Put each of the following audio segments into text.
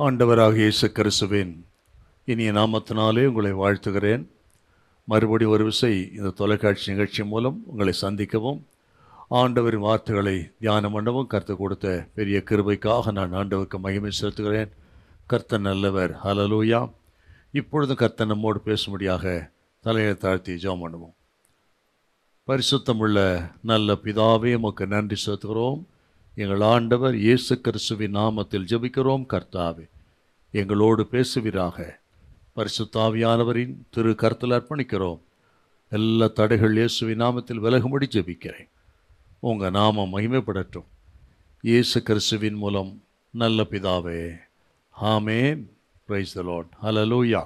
ஆண்டவராகிய இயேசு கிறிஸ்துவின் இனிய நாமத்தினாலே உங்களை வாழ்த்துகிறேன். மறுபடி ஒரு விசை இந்த தொலைக்காட்சி நிகழ்ச்சி மூலம் உங்களை சந்திக்கவும் ஆண்டவரின் வார்த்தைகளை தியானம் பண்ணவும் கர்த்தர் கொடுத்த பெரிய கிருபைக்காக நான் ஆண்டவருக்கு மகிமை செலுத்துகிறேன். கர்த்தர் நல்லவர். ஹல்லேலூயா. இப்பொழுதும் கர்த்தர் நம்மோடு பேசும்படியாக தலையை தாழ்த்தி ஜெபம் பண்ணுவோம். பரிசுத்தமுள்ள நல்ல பிதாவே, உமக்கு நன்றி செலுத்துகிறோம். எங்கள் ஆண்டவர் இயேசு கிறிஸ்துவின் நாமத்தில் ஜெபிக்கிறோம். கர்த்தாவே, எங்களோடு பேசுவீராக. பரிசுத்த ஆவியானவரின் திரு கருத்தில் அர்ப்பணிக்கிறோம். எல்லா தடைகள் இயேசுவின் நாமத்தில் விலகும்படி ஜெபிக்கிறேன். உங்கள் நாமம் மகிமைப்படட்டும். இயேசு கிறிஸ்துவின் மூலம் நல்ல பிதாவே, ஆமென். Praise the Lord. ஹல்லேலூயா.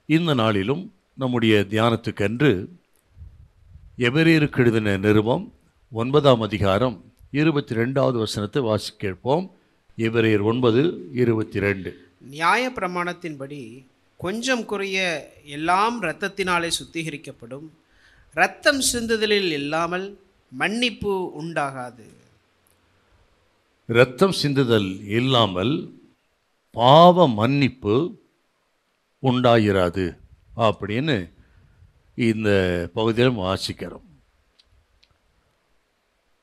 இந்த நாளிலும் நம்முடைய தியானத்துக்கென்று எபிரேயருக்கு எழுதின நிருபம் 9ஆம் அதிகாரம் 22வது வசனத்தை வாசி கேட்போம். எபிரேயர் 9:22. நியாய பிரமாணத்தின்படி கொஞ்சம் குறைய எல்லாம் இரத்தத்தினாலே சுத்திகரிக்கப்படும். இரத்தம் சிந்துதலில் இல்லாமல் மன்னிப்பு உண்டாகாது. இரத்தம் சிந்துதல் இல்லாமல் பாவ மன்னிப்பு உண்டாயிராது அப்படின்னு இந்த பகுதியில் வாசிக்கிறோம்.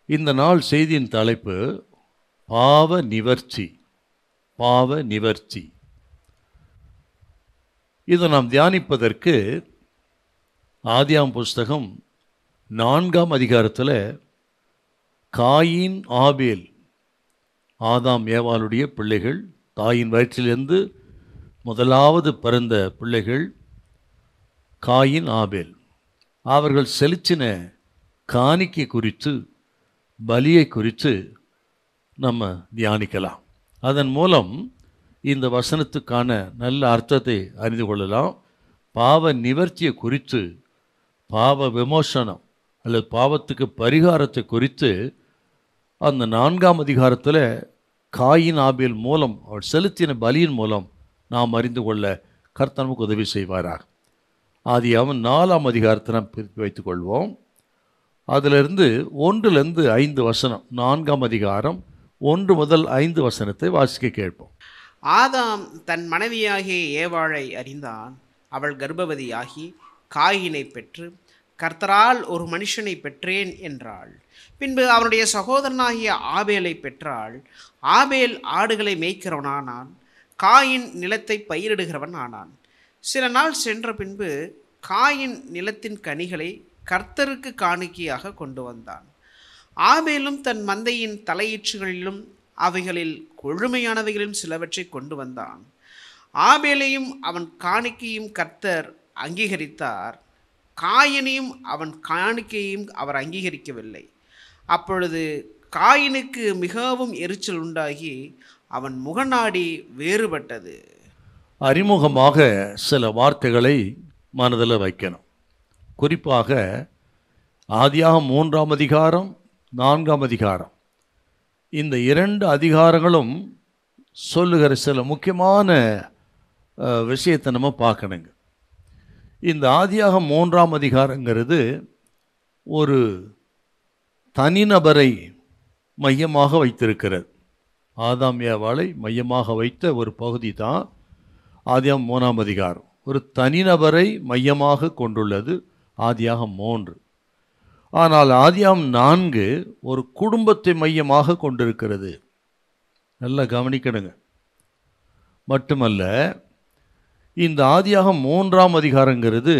இந்த நாள் செய்தியின் தலைப்பு பாவ நிவர்த்தி. பாவ நிவர்த்தி. இதை நாம் தியானிப்பதற்கு ஆதியாம் புஸ்தகம் 4ஆம் அதிகாரத்தில் காயின் ஆபேல், ஆதாம் ஏவாளுடைய பிள்ளைகள், தாயின் வயிற்றிலிருந்து முதலாவது பிறந்த பிள்ளைகள் காயின் ஆபேல், அவர்கள் செலுத்தின காணிக்கை குறித்து, பலியை குறித்து நம்ம தியானிக்கலாம். அதன் மூலம் இந்த வசனத்துக்கான நல்ல அர்த்தத்தை அறிந்து கொள்ளலாம். பாவ நிவர்த்தியை குறித்து, பாவ விமோசனம் அல்லது பாவத்துக்கு பரிகாரத்தை குறித்து அந்த 4ஆம் அதிகாரத்தில் காயின் ஆபேல் மூலம், அவர் செலுத்தின பலியின் மூலம் நாம் அறிந்து கொள்ள கர்த்தர் நமக்கு உதவி செய்வாராக. ஆதியாகமம் 4ஆம் அதிகாரத்தை நாம் பிரித்து வைத்துக் கொள்வோம். அதிலிருந்து 1-5 வசனம், 4ஆம் அதிகாரம் 1 முதல் 5 வசனத்தை வாசிக்க கேட்போம். ஆதாம் தன் மனைவியாகிய ஏவாளை அறிந்தான். அவள் கர்ப்பவதியாகி காயினை பெற்று, கர்த்தரால் ஒரு மனுஷனை பெற்றேன் என்றாள். பின்பு அவனுடைய சகோதரனாகிய ஆபேலை பெற்றாள். ஆபேல் ஆடுகளை மேய்க்கிறவனானான். காயின் நிலத்தை பயிரிடுகிறவன் ஆனான். சில நாள் சென்ற பின்பு காயின் நிலத்தின் கனிகளை கர்த்தருக்கு காணிக்கையாக கொண்டு வந்தான். ஆபேலும் தன் மந்தையின் தலையீற்றுகளிலும் அவைகளில் கொழுமையானவைகளிலும் சிலவற்றை கொண்டு வந்தான். ஆபேலையும் அவன் காணிக்கையும் கர்த்தர் அங்கீகரித்தார். காயினையும் அவன் காணிக்கையும் அவர் அங்கீகரிக்கவில்லை. அப்பொழுது காயினுக்கு மிகவும் எரிச்சல் உண்டாகி அவன் முகநாடி வேறுபட்டது. அறிமுகமாக சில வார்த்தைகளை மனதில் வைக்கணும். குறிப்பாக ஆதியாகமம் 3ஆம் அதிகாரம் 4ஆம் அதிகாரம், இந்த 2 அதிகாரங்களும் சொல்லுகிற சில முக்கியமான விஷயத்தை நம்ம பார்க்கணுங்க. இந்த ஆதியாகமம் 3ஆம் அதிகாரங்கிறது ஒரு தனிநபரை மையமாக வைத்திருக்கிறது. ஆதாம் ஏவாளை மையமாக வைத்த ஒரு பகுதி தான் ஆதியாகமம் 3ஆம் அதிகாரம். ஒரு தனிநபரை மையமாக கொண்டுள்ளது ஆதியாகமம் 3. ஆனால் ஆதியாகமம் 4 ஒரு குடும்பத்தை மையமாக கொண்டிருக்கிறது. நல்லா கவனிக்கணுங்க. மட்டுமல்ல, இந்த ஆதியாகமம் 3ஆம் அதிகாரங்கிறது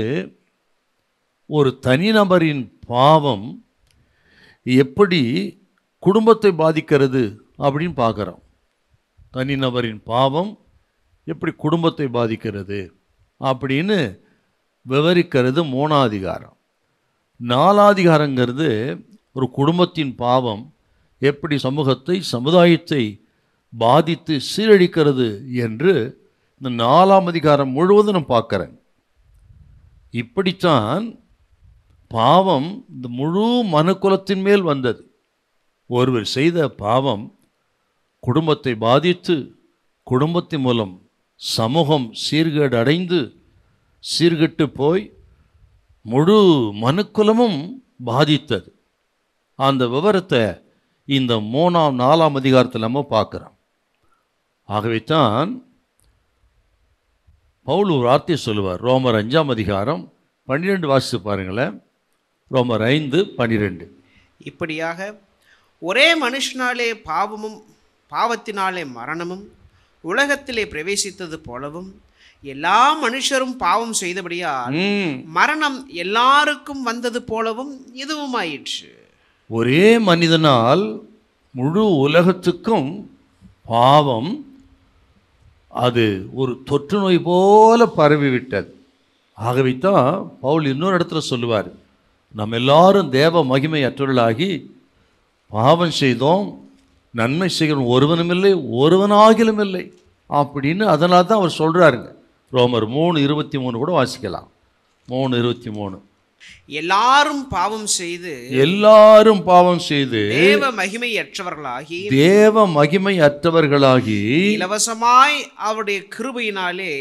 ஒரு தனிநபரின் பாவம் எப்படி குடும்பத்தை பாதிக்கிறது அப்படின்னு பார்க்குறோம். தனிநபரின் பாவம் எப்படி குடும்பத்தை பாதிக்கிறது அப்படின்னு விவரிக்கிறது 3ஆம் அதிகாரம். 4ஆம் அதிகாரங்கிறது ஒரு குடும்பத்தின் பாவம் எப்படி சமூகத்தை, சமுதாயத்தை பாதித்து சீரழிக்கிறது என்று இந்த 4ஆம் அதிகாரம் முழுவதும் நான் பார்க்குறேன். இப்படித்தான் பாவம் இந்த முழு மனுக்குலத்தின் மேல் வந்தது. ஒருவர் செய்த பாவம் குடும்பத்தை பாதித்து, குடும்பத்தின் மூலம் சமூகம் சீர்கேடு அடைந்து, சீர்கெட்டு போய் முழு மனுக்குலமும் பாதித்தது. அந்த விவரத்தை இந்த 3ஆம் 4ஆம் அதிகாரத்தில் நம்ம பார்க்குறோம். ஆகவே தான் பவுல் ஒரு வார்த்தையை சொல்லுவார். ரோமர் 5ஆம் அதிகாரம் 12 வாசித்து பாருங்களேன். ரோமர் 5:12. இப்படியாக ஒரே மனுஷனாலே பாவமும் பாவத்தினாலே மரணமும் உலகத்திலே பிரவேசித்தது போலவும் எல்லா மனுஷரும் பாவம் செய்தபடியால் மரணம் எல்லாருக்கும் வந்தது போலவும் இதுவும் ஆயிற்று. ஒரே மனிதனால் முழு உலகத்துக்கும் பாவம் அது ஒரு தொற்று நோய் போல பரவிவிட்டது. ஆகவே தான் பவுல் இன்னொரு இடத்துல சொல்லுவார், நம்ம எல்லாரும் தேவ மகிமை அற்றவர்களாகி பாவம் செய்தோம், நன்மை செய்கிறோம் ஒருவனுமில்லை, ஒருவனாகிலும் இல்லை அப்படின்னு. அதனால தான் அவர் சொல்கிறாருங்க. ரோமர் 3:23 கூட வாசிக்கலாம். 3:23. எல்லாரும் பாவம் செய்து தேவ மகிமை அற்றவர்களாகி இலவசமாய் அவருடைய கிருபையினாலே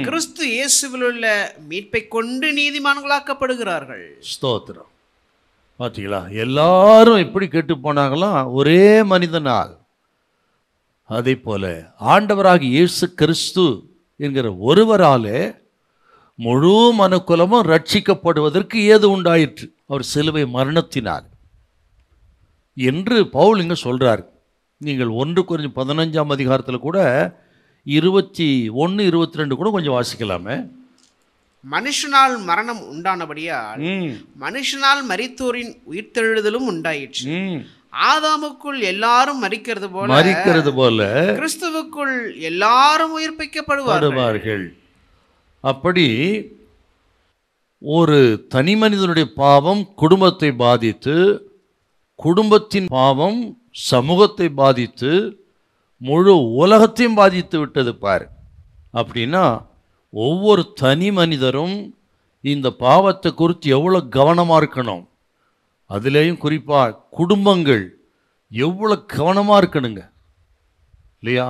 கிறிஸ்து இயேசுவில் உள்ள மீட்பை கொண்டு நீதிமான்களாக்கப்படுகிறார்கள். ஸ்தோத்திரம். பார்த்தீங்களா, எல்லாரும் எப்படி கெட்டு போனாங்களாம்? ஒரே மனிதனால். அதே போல ஆண்டவராகிய இயேசு கிறிஸ்து என்கிற ஒருவராலே முழு மனுக்குலமும் ரட்சிக்கப்படுவதற்கு ஏது உண்டாயிற்று, அவர் சிலுவை மரணத்தினார் என்று பவுல் இங்கே சொல்கிறார். நீங்கள் 1 கொரிந்தியர் 15ஆம் அதிகாரத்தில் கூட 21, 22 கூட கொஞ்சம் வாசிக்கலாமே. மனுஷனால் மரணம் உண்டானபடியால் மனுஷனால் மரித்தோரின் உயிர்த்தெழுதலும் உண்டாயிற்று. ஆதாமுக்குள் எல்லாரும் மரிக்கிறது போல கிறிஸ்துவுக்குள் எல்லாரும் உயிர்ப்பிக்கப்படுவார்கள். அப்படி ஒரு தனி மனிதனுடைய பாவம் குடும்பத்தை பாதித்து, குடும்பத்தின் பாவம் சமூகத்தை பாதித்து, முழு உலகத்தையும் பாதித்து விட்டது பாரு. அப்படின்னா ஒவ்வொரு தனி மனிதரும் இந்த பாவத்தை குறித்து எவ்வளோ கவனமாக இருக்கணும். அதுலேயும் குறிப்பாக குடும்பங்கள் எவ்வளோ கவனமாக இருக்கணுங்க, இல்லையா?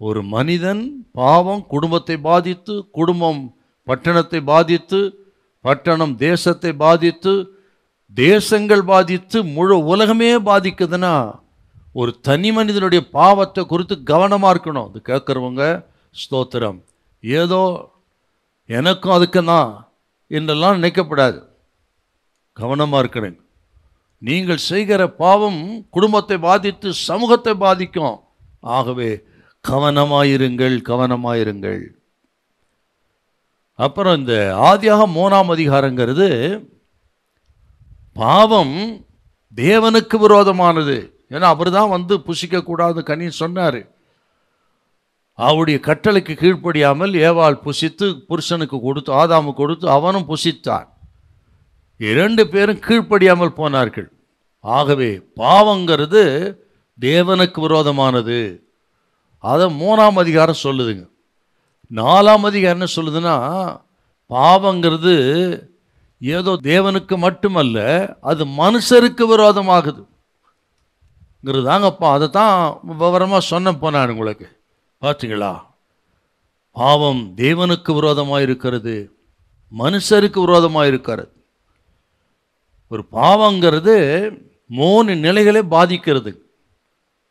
ஒரு மனிதன் பாவம் குடும்பத்தை பாதித்து, குடும்பம் பட்டணத்தை பாதித்து, பட்டணம் தேசத்தை பாதித்து, தேசங்கள் பாதித்து, முழு உலகமே பாதிக்குதுன்னா ஒரு தனி மனிதனுடைய பாவத்தை குறித்து கவனமாக இருக்கணும். அது கேட்குறவங்க ஸ்தோத்திரம். ஏதோ எனக்கும் அதுக்கு தான் என்றெல்லாம் நினைக்கப்படாது. கவனமாக இருக்கணும். நீங்கள் செய்கிற பாவம் குடும்பத்தை பாதித்து சமூகத்தை பாதிக்கும். ஆகவே கவனமாயிருங்கள். அப்புறம் இந்த ஆதியாகமம் 3ஆம் அதிகாரங்கிறது பாவம் தேவனுக்கு விரோதமானது. ஏன்னா அவர் தான் வந்து புசிக்கக்கூடாது கனி சொன்னார். அவருடைய கட்டளைக்கு கீழ்ப்படியாமல் ஏவாள் புசித்து புருஷனுக்கு கொடுத்து, ஆதாமுக்கு கொடுத்து, அவனும் புசித்தான். 2 பேரும் கீழ்ப்படியாமல் போனார்கள். ஆகவே பாவங்கிறது தேவனுக்கு விரோதமானது. அதை 3ஆம் அதிகாரம் சொல்லுதுங்க. 4ஆம் அதிகாரம் என்ன சொல்லுதுன்னா, பாவங்கிறது ஏதோ தேவனுக்கு மட்டுமல்ல, அது மனுஷருக்கு விரோதமாகுதுங்கிறதாங்கப்பா. அதை தான் விவரமாக சொன்ன போனான் உங்களுக்கு. பார்த்தீங்களா, பாவம் தேவனுக்கு விரோதமாக இருக்கிறது, மனுஷருக்கு விரோதமாக இருக்கிறது. ஒரு பாவங்கிறது 3 நிலைகளை பாதிக்கிறது.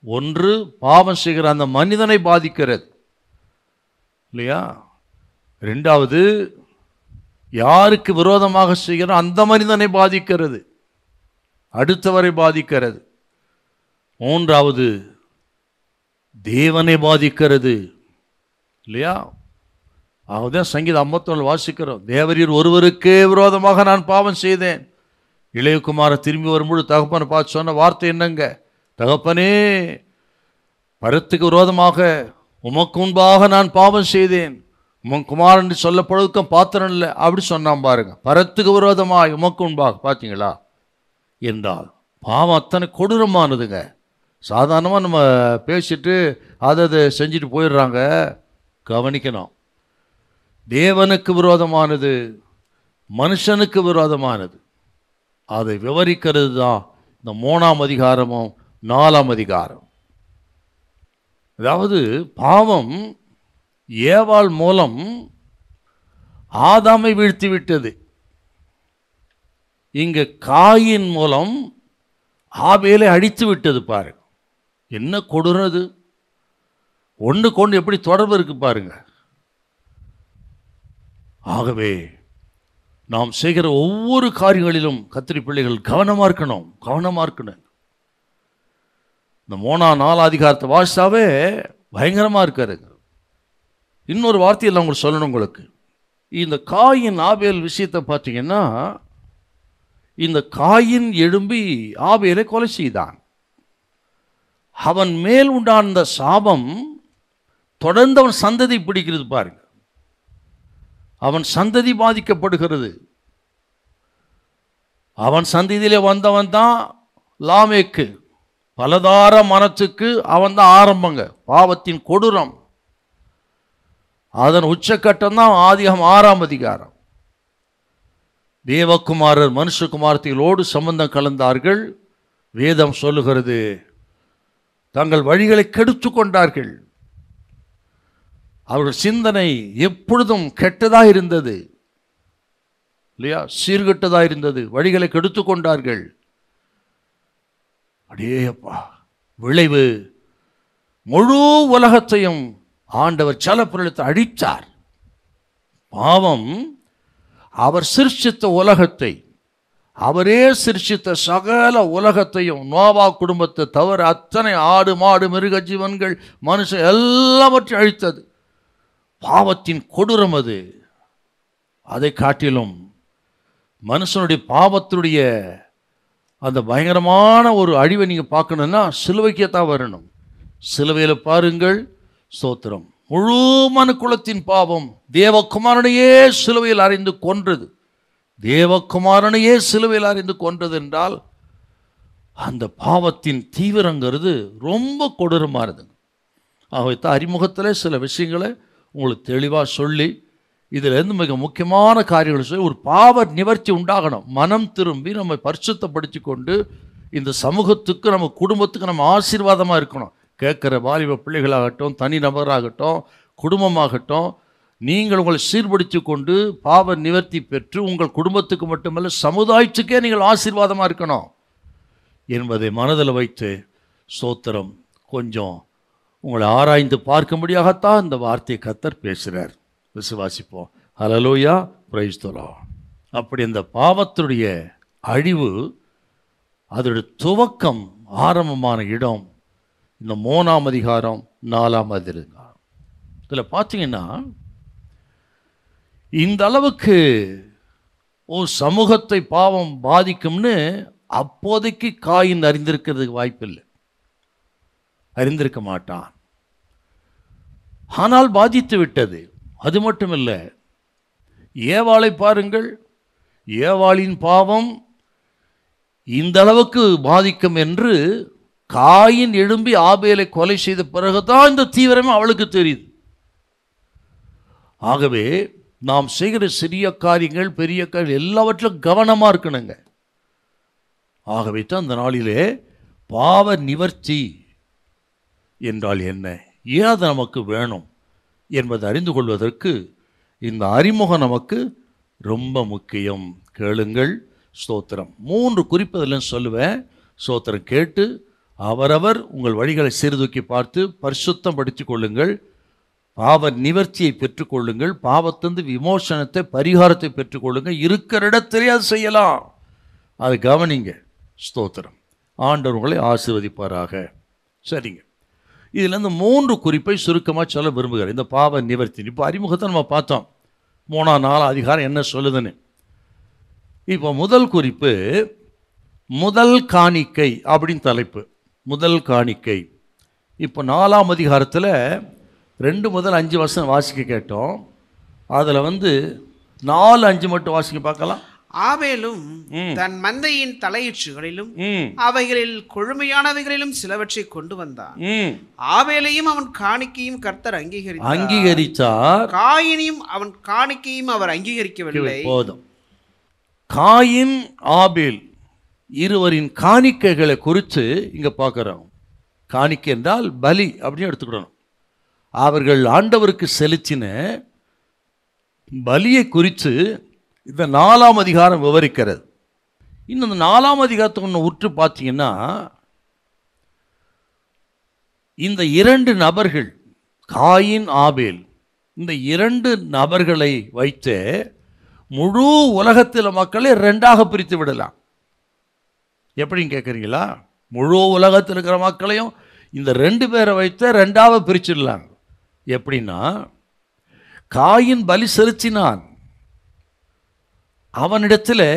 ஒன்று, பாவம் செய்கிற அந்த மனிதனை பாதிக்கிறது, இல்லையா? 2வது, யாருக்கு விரோதமாக செய்கிற அந்த மனிதனை பாதிக்கிறது, அடுத்தவரை பாதிக்கிறது. 3வது, தேவனை பாதிக்கிறது, இல்லையா? அதுதான் சங்கீதம் 51 வாசிக்கிறோம். தேவரீர் ஒருவருக்கே விரோதமாக நான் பாவம் செய்தேன். இளையகுமாரன் திரும்பி வரும்பொழுது தகப்பனை பார்த்து சொன்ன வார்த்தை என்னங்க? தகப்பனே, பரத்துக்கு விரோதமாக உமக்கு முன்பாக நான் பாவம் செய்தேன், உமன் குமாரன் சொல்லப்படுவதற்கும் பாத்திரம் இல்லை அப்படி சொன்னான் பாருங்க. பரத்துக்கு விரோதமாக உமக்கு முன்பாக. பார்த்தீங்களா? என்றால் பாவம் அத்தனை கொடூரமானதுங்க. சாதாரணமாக நம்ம பேசிட்டு அதை செஞ்சுட்டு போயிடுறாங்க. கவனிக்கணும். தேவனுக்கு விரோதமானது, மனுஷனுக்கு விரோதமானது. அதை விவரிக்கிறது தான் இந்த 3ஆம் அதிகாரமும் 4ஆம் அதிகாரம். அதாவது பாவம் ஏவாள் மூலம் ஆதாமை வீழ்த்தி விட்டது. இங்க காயின் மூலம் ஆபேலை அடித்து விட்டது. பாருங்க, என்ன கொடுறது. ஒன்று கொண்டு எப்படி தொடர்பு இருக்கு பாருங்க. ஆகவே நாம் செய்கிற ஒவ்வொரு காரியங்களிலும் கத்திரி பிள்ளைகள் கவனமாக இருக்கணும். இந்த 3-4 அதிகாரத்தை வாசித்தாவே பயங்கரமாக இருக்காருங்க. இன்னொரு வார்த்தையில் உங்களுக்கு சொல்லணும். உங்களுக்கு இந்த காயின் ஆபேல் விஷயத்தை பார்த்தீங்கன்னா, இந்த காயின் எழும்பி ஆபேலை கொலை செய்தான். அவன் மேல் உண்டான அந்த சாபம் தொடர்ந்து அவன் சந்ததி பிடிக்கிறது. பாருங்க, அவன் சந்ததி பாதிக்கப்படுகிறது. அவன் சந்ததியிலே வந்தவன் தான் லாமேக்கு. பலதார மனத்துக்கு அவன் தான் ஆரம்பங்க. பாவத்தின் கொடூரம் அதன் உச்சக்கட்டம் தான் ஆதியாகமம் 6ஆம் அதிகாரம். தேவகுமாரர் மனுஷகுமாரத்திகளோடு சம்பந்தம் கலந்தார்கள். வேதம் சொல்லுகிறது, தங்கள் வழிகளை கெடுத்து கொண்டார்கள். அவர்கள் சிந்தனை எப்பொழுதும் கெட்டதாக இருந்தது இல்லையா, சீர்கெட்டதாக இருந்தது. வழிகளை கெடுத்து கொண்டார்கள். அடேயப்பா, விளைவு முழு உலகத்தையும் ஆண்டவர் ஜலப்பிரளயத்தை அழித்தார். பாவம் அவர் சிருஷ்டித்த உலகத்தை, அவரே சிருஷ்டித்த சகல உலகத்தையும், நோவா குடும்பத்தை தவிர அத்தனை ஆடு மாடு மிருக ஜீவன்கள் மனுஷன் எல்லாவற்றையும் அழித்தது. பாவத்தின் கொடூரம் அது. அதை காட்டிலும் மனுஷனுடைய பாவத்தினுடைய அந்த பயங்கரமான ஒரு அழிவை நீங்கள் பார்க்கணுன்னா சிலுவைக்கே தான் வரணும். சிலுவையில் பாருங்கள், ஸ்தோத்திரம், முழு மனுக்குலத்தின் பாவம் தேவகுமாரனையே சிலுவையில் அறிந்து கொன்றது. தேவகுமாரனையே சிலுவையில் அறிந்து கொன்றது என்றால் அந்த பாவத்தின் தீவிரங்கிறது ரொம்ப கொடூரமாக இருதுங்க. ஆகத்தான் அறிமுகத்தில் சில விஷயங்களை உங்களுக்கு தெளிவாக சொல்லி, இதிலிருந்து மிக முக்கியமான காரியங்கள் சொல்லி ஒரு பாவ நிவர்த்தி உண்டாகணும். மனம் திரும்பி நம்மை பரிசுத்தப்படுத்தி கொண்டு இந்த சமூகத்துக்கு, நம்ம குடும்பத்துக்கு நம்ம ஆசீர்வாதமாக இருக்கணும். கேட்குற வாலிப பிள்ளைகளாகட்டும், தனி நபராகட்டும், குடும்பமாகட்டும், நீங்கள் உங்களை சீர்படுத்தி கொண்டு பாவ நிவர்த்தி பெற்று உங்கள் குடும்பத்துக்கு மட்டுமல்ல சமுதாயத்துக்கே நீங்கள் ஆசீர்வாதமாக இருக்கணும் என்பதை மனதில் வைத்து, ஸ்தோத்திரம், கொஞ்சம் உங்களை ஆராய்ந்து பார்க்கும்படியாகத்தான் இந்த வார்த்தையை கர்த்தர் பேசுகிறார். விசுவாசிப்போம். ஹல்லேலூயா, பிரைஸ் தி லார்ட். அப்படி இந்த பாவத்துடைய அழிவு, அதோடைய துவக்கம், ஆரம்பமான இடம் இந்த 3ஆம் அதிகாரம் 4ஆம் அதிகாரம். இதில் பார்த்தீங்கன்னா, இந்த அளவுக்கு ஒரு சமூகத்தை பாவம் பாதிக்கும்னு அப்போதைக்கு காயின் அறிந்திருக்கிறதுக்கு வாய்ப்பில்லை, அறிந்திருக்க மாட்டான். ஆனால் பாதித்து விட்டது. அது மட்டுமில்லை, ஏவாளை பாருங்கள். ஏவாளின் பாவம் இந்த அளவுக்கு பாதிக்கும் என்று காயின் எழும்பி ஆபேலை கொலை செய்த பிறகுதான் இந்த தீவிரமே அவளுக்கு தெரியுது. ஆகவே நாம் செய்கிற சிறிய காரியங்கள், பெரிய காரியங்கள் எல்லாவற்றிலும் கவனமாக இருக்கணுங்க. ஆகவே தான் இந்த நாளிலே பாவ நிவர்த்தி என்றால் என்ன, ஏன் அது நமக்கு வேணும் என்பதை அறிந்து கொள்வதற்கு இந்த அறிமுகம் நமக்கு ரொம்ப முக்கியம். கேளுங்கள், ஸ்தோத்திரம். 3 குறிப்பதில் சொல்லுவேன். ஸ்தோத்திரம் கேட்டு அவரவர் உங்கள் வழிகளை சீர்தூக்கி பார்த்து பரிசுத்தம் படுத்திக் கொள்ளுங்கள். பாவ நிவர்த்தியை பெற்றுக்கொள்ளுங்கள். பாவத்திலிருந்து விமோசனத்தை, பரிகாரத்தை பெற்றுக்கொள்ளுங்கள். இருக்கிற இடத்திலே அது செய்யலாம். அதை கவனிங்க. ஸ்தோத்திரம். ஆண்டவர் உங்களை ஆசீர்வதிப்பாராக. சரிங்க, இதில் இந்த 3 குறிப்பை சுருக்கமாக சொல்ல விரும்புகிறேன். இந்த பாவ நிவர்த்தி இப்போ அறிமுகத்தை நம்ம பார்த்தோம். 3-4 அதிகாரம் என்ன சொல்லுதுன்னு. இப்போ முதல் குறிப்பு, முதல் காணிக்கை அப்படின்னு தலைப்பு. முதல் காணிக்கை. இப்போ 4ஆம் அதிகாரத்தில் 2 முதல் 5 வசனம் வாசிக்க கேட்டோம். அதில் 4-5 மட்டும் வாசிக்க பார்க்கலாம். ஆபேலும் தன் மந்தையின் தலையீற்றுகளிலும் அவைகளில் கொழுமையானவைகளிலும் சிலவற்றை கொண்டு வந்தான். ஆபேலையும் அவன் காணிக்கையும் கர்த்தர் அங்கீகரித்தார். காயினையும் அவன் காணிக்கையும் அவர் அங்கீகரிக்கவில்லை. போதும். காயின், ஆபேல் இருவரின் காணிக்கைகளை குறித்து இங்க பார்க்கிறோம். காணிக்கை என்றால் பலி அப்படின்னு எடுத்துக்கிடணும். அவர்கள் ஆண்டவருக்கு செலுத்தின பலியை குறித்து இந்த 4ஆம் அதிகாரம் விவரிக்கிறது. இன்னும் இந்த 4ஆம் அதிகாரத்தை ஒன்று உற்று பார்த்தீங்கன்னா, இந்த 2 நபர்கள் காயின், ஆபேல் இந்த இரண்டு நபர்களை வைத்து முழு உலகத்தில் மக்களை ரெண்டாக பிரித்து விடலாம். எப்படின்னு கேட்குறீங்களா? முழு உலகத்தில் இருக்கிற மக்களையும் இந்த ரெண்டு பேரை வைத்து ரெண்டாக பிரிச்சிடலாம். எப்படின்னா, காயின் பலி செலுத்தினான், அவனிடத்தில்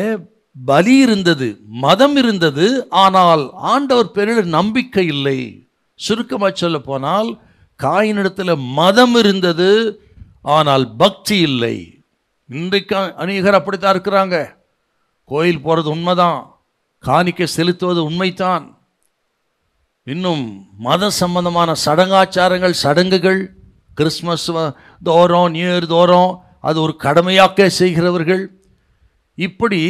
பலி இருந்தது, மதம் இருந்தது, ஆனால் ஆண்டவர் பேரில் நம்பிக்கை இல்லை. சுருக்கமாக சொல்ல போனால், காயினிடத்தில் மதம் இருந்தது, ஆனால் பக்தி இல்லை. இன்றைக்கு அநேகர் அப்படித்தான் இருக்கிறாங்க. கோயில் போகிறது உண்மைதான், காணிக்கை செலுத்துவது உண்மைதான், இன்னும் மத சம்பந்தமான சடங்காச்சாரங்கள் சடங்குகள், கிறிஸ்மஸ் தோறும் நியூ இயர் தோறும் அது ஒரு கடமையாக்க செய்கிறவர்கள், இப்படி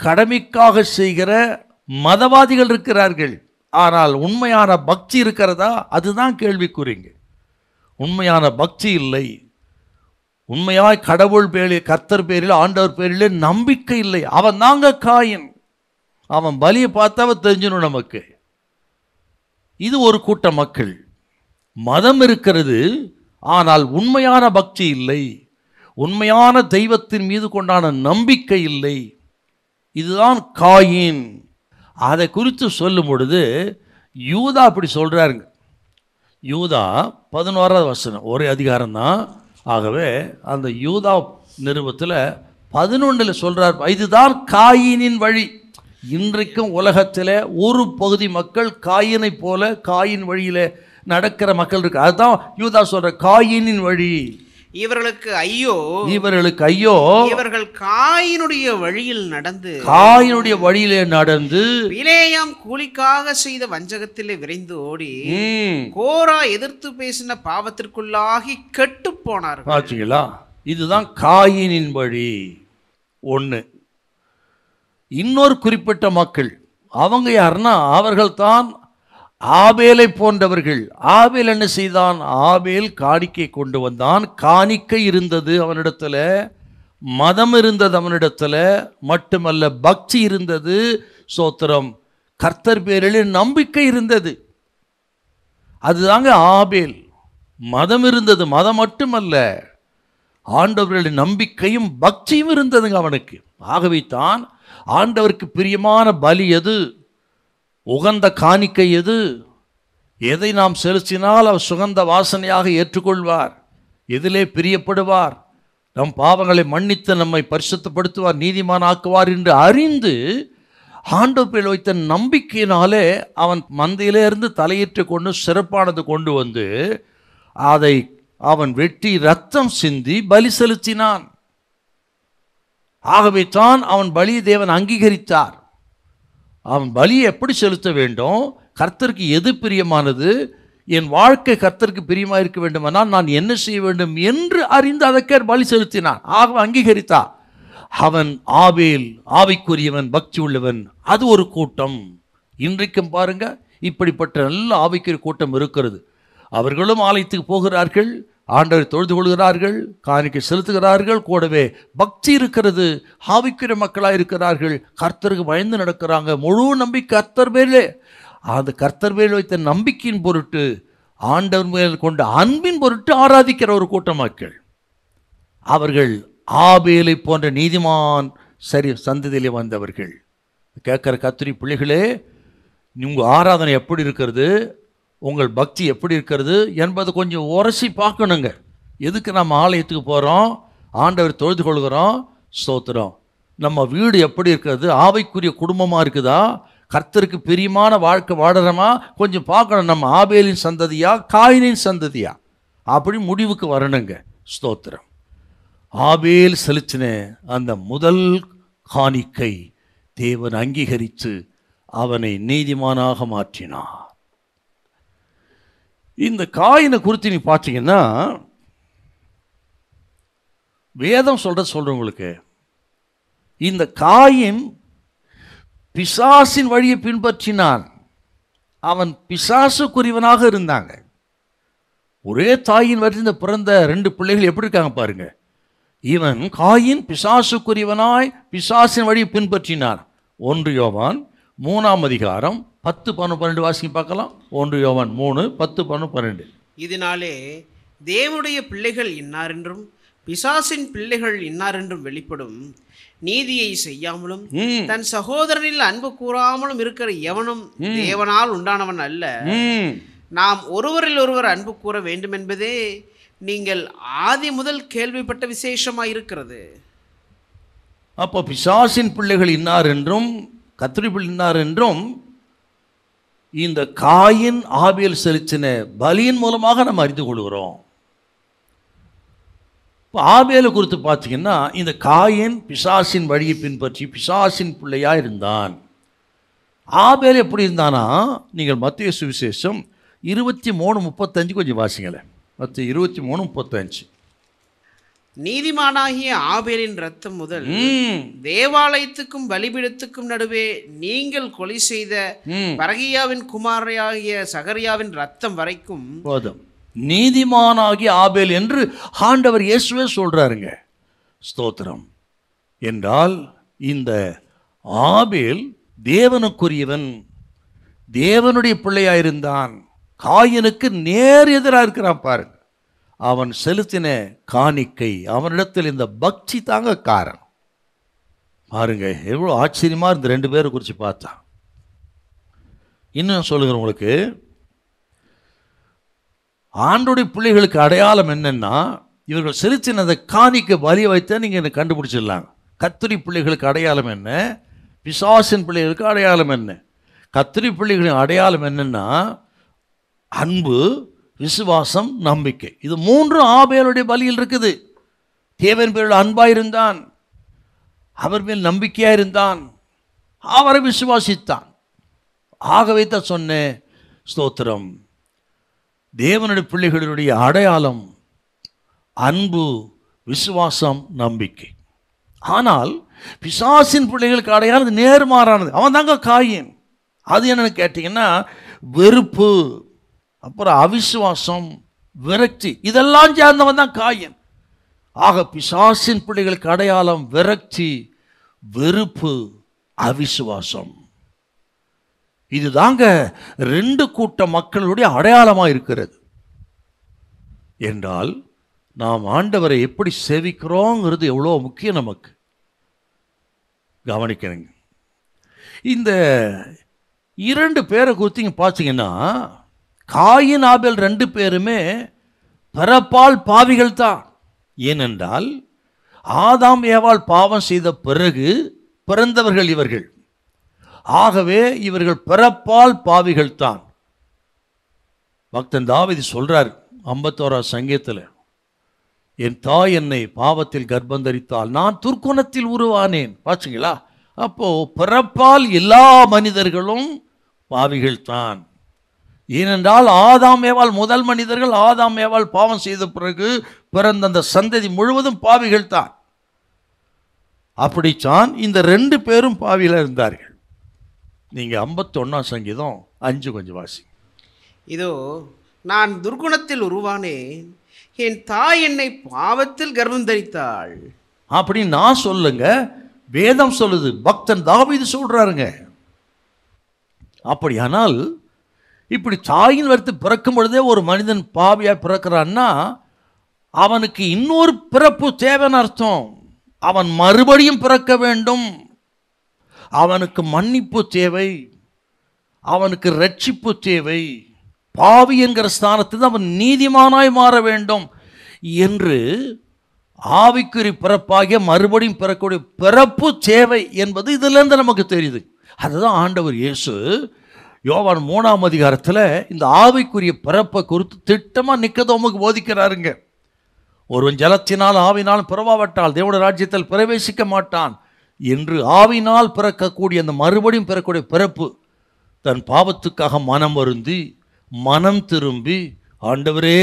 கடமைக்காக செய்கிற மதவாதிகள் இருக்கிறார்கள். ஆனால் உண்மையான பக்தி இருக்கிறதா? அதுதான் கேள்விக்குறிங்க. உண்மையான பக்தி இல்லை. உண்மையாய் கடவுள் பேரில், கர்த்தர் பேரில், ஆண்டவர் பேரில் நம்பிக்கை இல்லை. அவன் தாங்க காயின். அவன் பலியை பார்த்தாவ தெரிஞ்சிடும் நமக்கு. இது ஒரு கூட்ட மக்கள். மதம் இருக்கிறது, ஆனால் உண்மையான பக்தி இல்லை, உண்மையான தெய்வத்தின் மீது கொண்டான நம்பிக்கை இல்லை. இதுதான் காயின். அதை குறித்து சொல்லும் பொழுது யூதா அப்படி சொல்கிறாருங்க. யூதா 11வது வசனம், ஒரே அதிகாரம் தான். ஆகவே அந்த யூதா நிருபத்தில் 11 சொல்கிறார், இதுதான் காயினின் வழி. இன்றைக்கும் உலகத்தில் ஒரு பகுதி மக்கள் காயினை போல காயின் வழியில் நடக்கிற மக்கள் இருக்கு. அதுதான் யூதா சொல்ற காயினின் வழி. இவர்களுக்கு ஐயோ, இவர்களுக்கு ஐயோ, இவர்கள் காயினுடைய வழியில் நடந்து, காயினுடைய வழியிலே நடந்து பிலேயாம் கூலிக்காக செய்த வஞ்சகத்திலே விரைந்து ஓடி கோரா எதிர்த்து பேசின பாவத்திற்குள்ளாகி கெட்டு போனார்கள். பாத்தீங்களா? இதுதான் காயினின் வழி. ஒன்று. இன்னொரு குறிப்பிட்ட மக்கள், அவங்க யாருன்னா, அவர்கள் தான் ஆபேலை போன்றவர்கள். ஆபேல் என்ன செய்தான்? ஆபேல் காணிக்கை கொண்டு வந்தான். காணிக்கை இருந்தது அவனிடத்துல, மதம் இருந்தது அவனிடத்துல, மட்டுமல்ல பக்தி இருந்தது. சோத்திரம். கர்த்தர் பேரில் நம்பிக்கை இருந்தது. அதுதாங்க ஆபேல். மதம் இருந்தது, மதம் மட்டுமல்ல, ஆண்டவர்களின் நம்பிக்கையும் பக்தியும் இருந்ததுங்க அவனுக்கு. ஆகவே தான் ஆண்டவருக்கு பிரியமான பலி எது, உகந்த காணிக்கை எது, எதை நாம் செலுத்தினால் அவர் சுகந்த வாசனையாக ஏற்றுக்கொள்வார், எதிலே பிரியப்படுவார், நம் பாவங்களை மன்னித்து நம்மை பரிசுத்தப்படுத்துவார், நீதிமான் ஆக்குவார் என்று அறிந்து ஆண்டவர் வைத்த நம்பிக்கையினாலே அவன் மந்தையிலே இருந்து தலையிட்டு கொண்டு சிறப்பானது கொண்டு வந்து அதை அவன் வெட்டி ரத்தம் சிந்தி பலி செலுத்தினான். ஆகவே தான் அவன் பலியை தேவன் அங்கீகரித்தார். அவன் பலியை எப்படி செலுத்த வேண்டும், கர்த்தருக்கு எது பிரியமானது, என் வாழ்க்கை கர்த்தருக்கு பிரியமாக இருக்க வேண்டுமானால் நான் என்ன செய்ய வேண்டும் என்று அறிந்து அதற்கே பலி செலுத்தினான். ஆக அங்கீகரித்தார். அவன் ஆபேல், ஆவிக்குரியவன், பக்தி உள்ளவன். அது ஒரு கூட்டம். இன்றைக்கும் பாருங்க, இப்படிப்பட்ட நல்ல ஆவிக்குரிய கூட்டம் இருக்கிறது. அவர்களும் ஆலயத்துக்கு போகிறார்கள், ஆண்டவரை தொழுது கொள்கிறார்கள், காணிக்கை செலுத்துகிறார்கள், கூடவே பக்தி இருக்கிறது, ஆவிக்குரிய மக்களாக இருக்கிறார்கள், கர்த்தருக்கு பயந்து நடக்கிறாங்க. முழு நம்பிக்கை கர்த்தர் மேலே. அந்த கர்த்தர் மேல் வைத்த நம்பிக்கையின் பொருட்டு, ஆண்டவர் மேல் கொண்ட அன்பின் பொருட்டு ஆராதிக்கிற ஒரு கூட்ட மக்கள். அவர்கள் ஆபேலை போன்ற நீதிமான் சரி சந்ததியிலே வந்தவர்கள். கேட்குற கத்திரி பிள்ளைகளே, உங்கள் ஆராதனை எப்படி இருக்கிறது, உங்கள் பக்தி எப்படி இருக்கிறது என்பது கொஞ்சம் உரசி பார்க்கணுங்க. எதுக்கு நம்ம ஆலயத்துக்கு போகிறோம், ஆண்டவர் தொழுது கொள்கிறோம், ஸ்தோத்திரம். நம்ம வீடு எப்படி இருக்கிறது, ஆவிக்குரிய குடும்பமாக இருக்குதா, கர்த்தருக்கு பிரியமான வாழ்க்கை வாடுறோமா, கொஞ்சம் பார்க்கணும். நம்ம ஆபேலின் சந்ததியா காயினின் சந்ததியா, அப்படி முடிவுக்கு வரணுங்க. ஸ்தோத்திரம். ஆபேல் செலுத்தின அந்த முதல் காணிக்கை தேவன் அங்கீகரித்து அவனை நீதிமானாக மாற்றினார். இந்த காயினை குறித்து நீ பார்த்தீங்கன்னா, வேதம் சொல்றவங்களுக்கு இந்த காயின் பிசாசின் வழியை பின்பற்றினான். அவன் பிசாசுக்குரியவனாக இருந்தாங்க. ஒரே தாயின் வரிந்து பிறந்த 2 பிள்ளைகள் எப்படி இருக்காங்க பாருங்க. இவன் காயின் பிசாசுக்குரியவனாய் பிசாசின் வழியை பின்பற்றினான். 1 யோவான் 3ஆம் அதிகாரம் 10, 11, 12 வாசிக்க பார்க்கலாம். 1 யோவான் 3, 10, 11, 12. இதனாலே தேவனுடைய பிள்ளைகள் இன்னாரென்றும் பிசாசின் பிள்ளைகள் இன்னாரென்றும் வெளிப்படும். நீதியை செய்யாமலும் தன் சகோதரனில் அன்பு கூறாமலும் இருக்கிற எவனும் தேவனால் உண்டானவன் அல்ல. நாம் ஒருவரில் ஒருவர் அன்பு கூற வேண்டும் என்பதே நீங்கள் ஆதி முதல் கேள்விப்பட்ட விசேஷமாயிருக்கிறது. அப்போ பிசாசின் பிள்ளைகள் இன்னார் என்றும் கர்த்தருடைய பிள்ளை இன்னார் என்றும் இந்த காயின் ஆபேல் செலுத்தின பலியின் மூலமாக நம்ம அறிந்து கொள்கிறோம். இப்போ ஆபேலை குறித்து பார்த்தீங்கன்னா, இந்த காயின் பிசாசின் வழியை பின்பற்றி பிசாசின் பிள்ளையாக இருந்தான். ஆபேல் எப்படி இருந்தானா, நீங்கள் மத்திய சுவிசேஷம் 23:35 கொஞ்சம் வாசிங்களேன். மத்திய 23:35. நீதிமானாகிய ஆபேலின் ரத்தம் முதல் தேவாலயத்துக்கும் பலிபீடத்துக்கும் நடுவே நீங்கள் கொலை செய்த பரகியாவின் குமாரையாகிய சகரியாவின் ரத்தம் வரைக்கும் போதும். நீதிமானாகிய ஆபேல் என்று ஆண்டவர் இயேசுவே சொல்றாருங்க. ஸ்தோத்திரம். என்றால் இந்த ஆபேல் தேவனுக்குரியவன், தேவனுடைய பிள்ளையாயிருந்தான். காயனுக்கு நேர் எதிராக இருக்கிறான் பாருங்க. அவன் செலுத்தின காணிக்கை, அவனிடத்தில் இந்த பக்தி தாங்க காரணம். பாருங்க எவ்வளோ ஆச்சரியமா இந்த ரெண்டு பேரை குறித்து பார்த்தா. இன்னும் சொல்லுகிறேன் உங்களுக்கு, ஆண்டோடைய பிள்ளைகளுக்கு அடையாளம் என்னன்னா, இவர்கள் செலுத்தினதை காணிக்க பலி வைத்த நீங்கள் என்ன கண்டுபிடிச்சிடலாம். கர்த்தருடைய பிள்ளைகளுக்கு அடையாளம் என்ன, பிசாசின் பிள்ளைகளுக்கு அடையாளம் என்ன? கர்த்தருடைய பிள்ளைகளின் அடையாளம் என்னன்னா அன்பு, விசுவாசம், நம்பிக்கை. இது மூன்று ஆபேலுடைய பலியில் இருக்குது. தேவன் பேரில் அன்பாயிருந்தான், அவர் மேல் நம்பிக்கையாயிருந்தான், அவரை விசுவாசித்தான். ஆகவே தான் சொன்னேன், ஸ்தோத்திரம், தேவனுடைய பிள்ளைகளுடைய அடையாளம் அன்பு, விசுவாசம், நம்பிக்கை. ஆனால் பிசாசின் பிள்ளைகளுக்கு அடையாளம் நேர்மாறானது. அவன் தாங்க காயின். அது என்னன்னு கேட்டீங்கன்னா வெறுப்பு, அப்புறம் அவிசுவாசம், விரக்தி, இதெல்லாம் சேர்ந்தவன் தான் காயின். ஆக பிசாசின் பிள்ளைகளுக்கு அடையாளம் விரக்தி, வெறுப்பு, அவிசுவாசம். இதுதாங்க ரெண்டு கூட்ட மக்களுடைய அடையாளமாக இருக்கிறது. என்றால் நாம் ஆண்டவரை எப்படி சேவிக்கிறோங்கிறது எவ்வளோ முக்கியம் நமக்கு கவனிக்கணுங்க. இந்த இரண்டு பேரை குறித்து இங்கே பார்த்தீங்கன்னா, காயின் ஆபேல் ரெண்டு பேருமே பிறப்பால் பாவிகள் தான். ஏனென்றால் ஆதாம் ஏவாள் பாவம் செய்த பிறகு பிறந்தவர்கள் இவர்கள். ஆகவே இவர்கள் பிறப்பால் பாவிகள் தான். பக்தன் தாவீது சொல்றார் 51 சங்கீதத்தில், என் தாய் என்னை பாவத்தில் கர்ப்பந்தரித்தால் நான் துர்க்குணத்தில் உருவானேன். பார்த்தீங்களா? அப்போ பிறப்பால் எல்லா மனிதர்களும் பாவிகள் தான். ஏனென்றால் ஆதாம் ஏவாள் முதல் மனிதர்கள். ஆதாம் ஏவாள் பாவம் செய்த பிறகு பிறந்த அந்த சந்ததி முழுவதும் பாவிகள் தான். அப்படித்தான் இந்த ரெண்டு பேரும் பாவியில் இருந்தார்கள். நீங்க 51 சங்கீதம் 5 கொஞ்சம் வாசி. இதோ நான் துர்குணத்தில் உருவானேன், என் தாய் என்னை பாவத்தில் கர்ப்பம் தரித்தாள். அப்படி நான் சொல்லுங்க, வேதம் சொல்லுது, பக்தன் தாவீது சொல்றாருங்க. அப்படியானால் இப்படி தாயின் வயிற்று பிறக்கும் பொழுதே ஒரு மனிதன் பாவியா பிறக்கிறான்னா அவனுக்கு இன்னொரு பிறப்பு தேவைன்னு அர்த்தம். அவன் மறுபடியும் பிறக்க வேண்டும். அவனுக்கு மன்னிப்பு தேவை, அவனுக்கு ரட்சிப்பு தேவை. பாவி என்கிற ஸ்தானத்தில் அவன் நீதிமானாய் மாற வேண்டும் என்று ஆவிக்குரிய பிறப்பாகிய மறுபடியும் பிறக்கக்கூடிய பிறப்பு தேவை என்பது இதிலிருந்து நமக்கு தெரியுது. அதுதான் ஆண்டவர் இயேசு யோவான் 3ஆம் அதிகாரத்தில் இந்த ஆவிக்குரிய பிறப்பை குறித்து திட்டமாக நிக்கதோமுக்கு போதிக்கிறாருங்க. ஒருவன் ஜலத்தினால் ஆவினால் பிறவாவிட்டால் தேவனுடைய ராஜ்யத்தில் பிரவேசிக்க மாட்டான் என்று ஆவினால் பிறக்கக்கூடிய அந்த மறுபடியும் பிறக்கக்கூடிய பிறப்பு தன் பாவத்துக்காக மனம் வருந்தி மனம் திரும்பி, ஆண்டவரே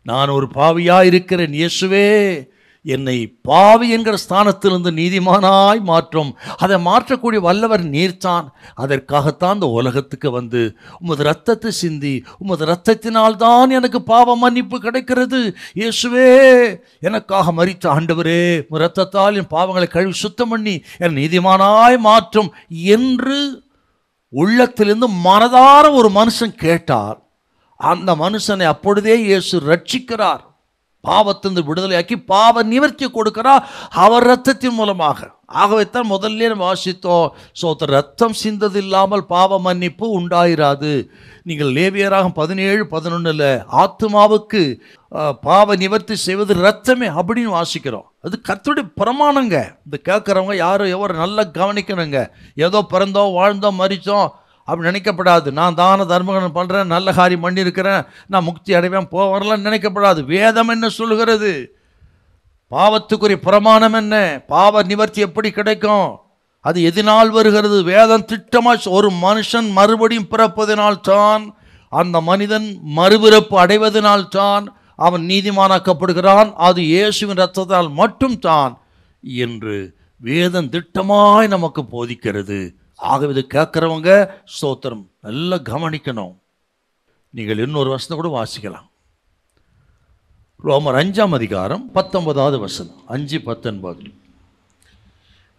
நான் ஒரு பாவியா இருக்கிறேன், இயேசுவே என்னை பாவி என்கிற ஸ்தானத்திலிருந்து நீதிமானாய் மாற்றும். அதை மாற்றக்கூடிய வல்லவர் நீர்த்தான். அதற்காகத்தான் இந்த உலகத்துக்கு வந்து உமது இரத்தத்தை சிந்தி, உமது இரத்தத்தினால்தான் எனக்கு பாவ மன்னிப்பு கிடைக்கிறது. இயேசுவே எனக்காக மரித்த ஆண்டவரே, உமது இரத்தத்தால் என் பாவங்களை கழுவி சுத்தம் பண்ணி என் நீதிமானாய் மாற்றும் என்று உள்ளத்திலிருந்து மனதார ஒரு மனுஷன் கேட்டார். அந்த மனுஷனை அப்பொழுதே இயேசு ரட்சிக்கிறார், பாவத்திலிருந்து விடுதலையாக்கி பாவ நிவர்த்தி கொடுக்கிறார் அவர் இரத்தத்தின் மூலமாக. ஆகவே தான் முதல்ல நம்ம வாசித்தோம், ரத்தம் சிந்தது இல்லாமல் பாவ மன்னிப்பு உண்டாயிராது. நீங்கள் லேவியராகம் 17:11 ஆத்துமாவுக்கு பாவ நிவர்த்தி செய்வது ரத்தமே அப்படின்னு வாசிக்கிறோம். அது கர்த்தருடைய பிரமாணங்க. இந்த கேட்குறவங்க யாரும் எவரும் நல்லா கவனிக்கணுங்க. ஏதோ பிறந்தோம் வாழ்ந்தோம் மரித்தோம் அப்படி நினைக்கப்படாது. நான் தான தர்மங்கள் பண்ணுறேன், நல்ல காரியம் பண்ணியிருக்கிறேன், நான் முக்தி அடைவேன் போவரெல்லாம் நினைக்கப்படாது. வேதம் என்ன சொல்லுகிறது? பாவத்துக்குரிய பிரமாணம் என்ன? பாவ நிவர்த்தி எப்படி கிடைக்கும்? அது எதனால் வருகிறது? வேதம் திட்டமாக ஒரு மனுஷன் மறுபடியும் பிறப்பதினால்தான், அந்த மனிதன் மறுபிறப்பு அடைவதனால்தான் அவன் நீதிமானாக்கப்படுகிறான். அது இயேசுவின் இரத்தத்தால் மட்டும் தான் என்று வேதம் திட்டமாய் நமக்கு போதிக்கிறது. ஆகவே இது கேட்குறவங்க ஸ்தோத்திரம் நல்லா கவனிக்கணும். நீங்கள் இன்னொரு வசனத்தை கூட வாசிக்கலாம். ரோமர் 5:19 5:19.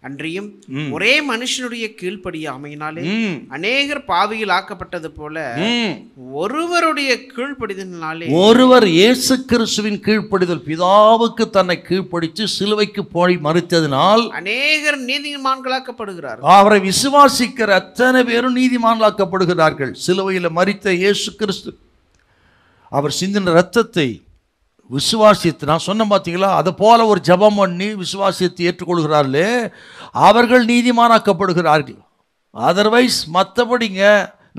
அன்றியும் ஒரே மனுஷனுடைய கீழ்ப்படியாமையினாலே அநேகர் பாவிகள் ஆக்கப்பட்டது போல ஒருவருடைய கீழ்ப்படிதலினாலே, ஒருவர் இயேசு கிறிஸ்துவின் கீழ்ப்படிதல் பிதாவுக்கு தன்னை கீழ்ப்படித்து சிலுவைக்கு போய் மரித்ததினால் அநேகர் நீதிமான்களாக்கப்படுகிறார். அவரை விசுவாசிக்கிற அத்தனை பேரும் நீதிமான்களாக்கப்படுகிறார்கள். சிலுவையில் மரித்த இயேசு கிறிஸ்து அவர் சிந்தின இரத்தத்தை விசுவாசித்து, நான் சொன்ன பார்த்தீங்களா, அதை போல ஒரு ஜபம் பண்ணி விசுவாசித்து ஏற்றுக்கொள்கிறார்களே அவர்கள் நீதிமானாக்கப்படுகிறார்கள். அதர்வைஸ் மற்றபடிங்க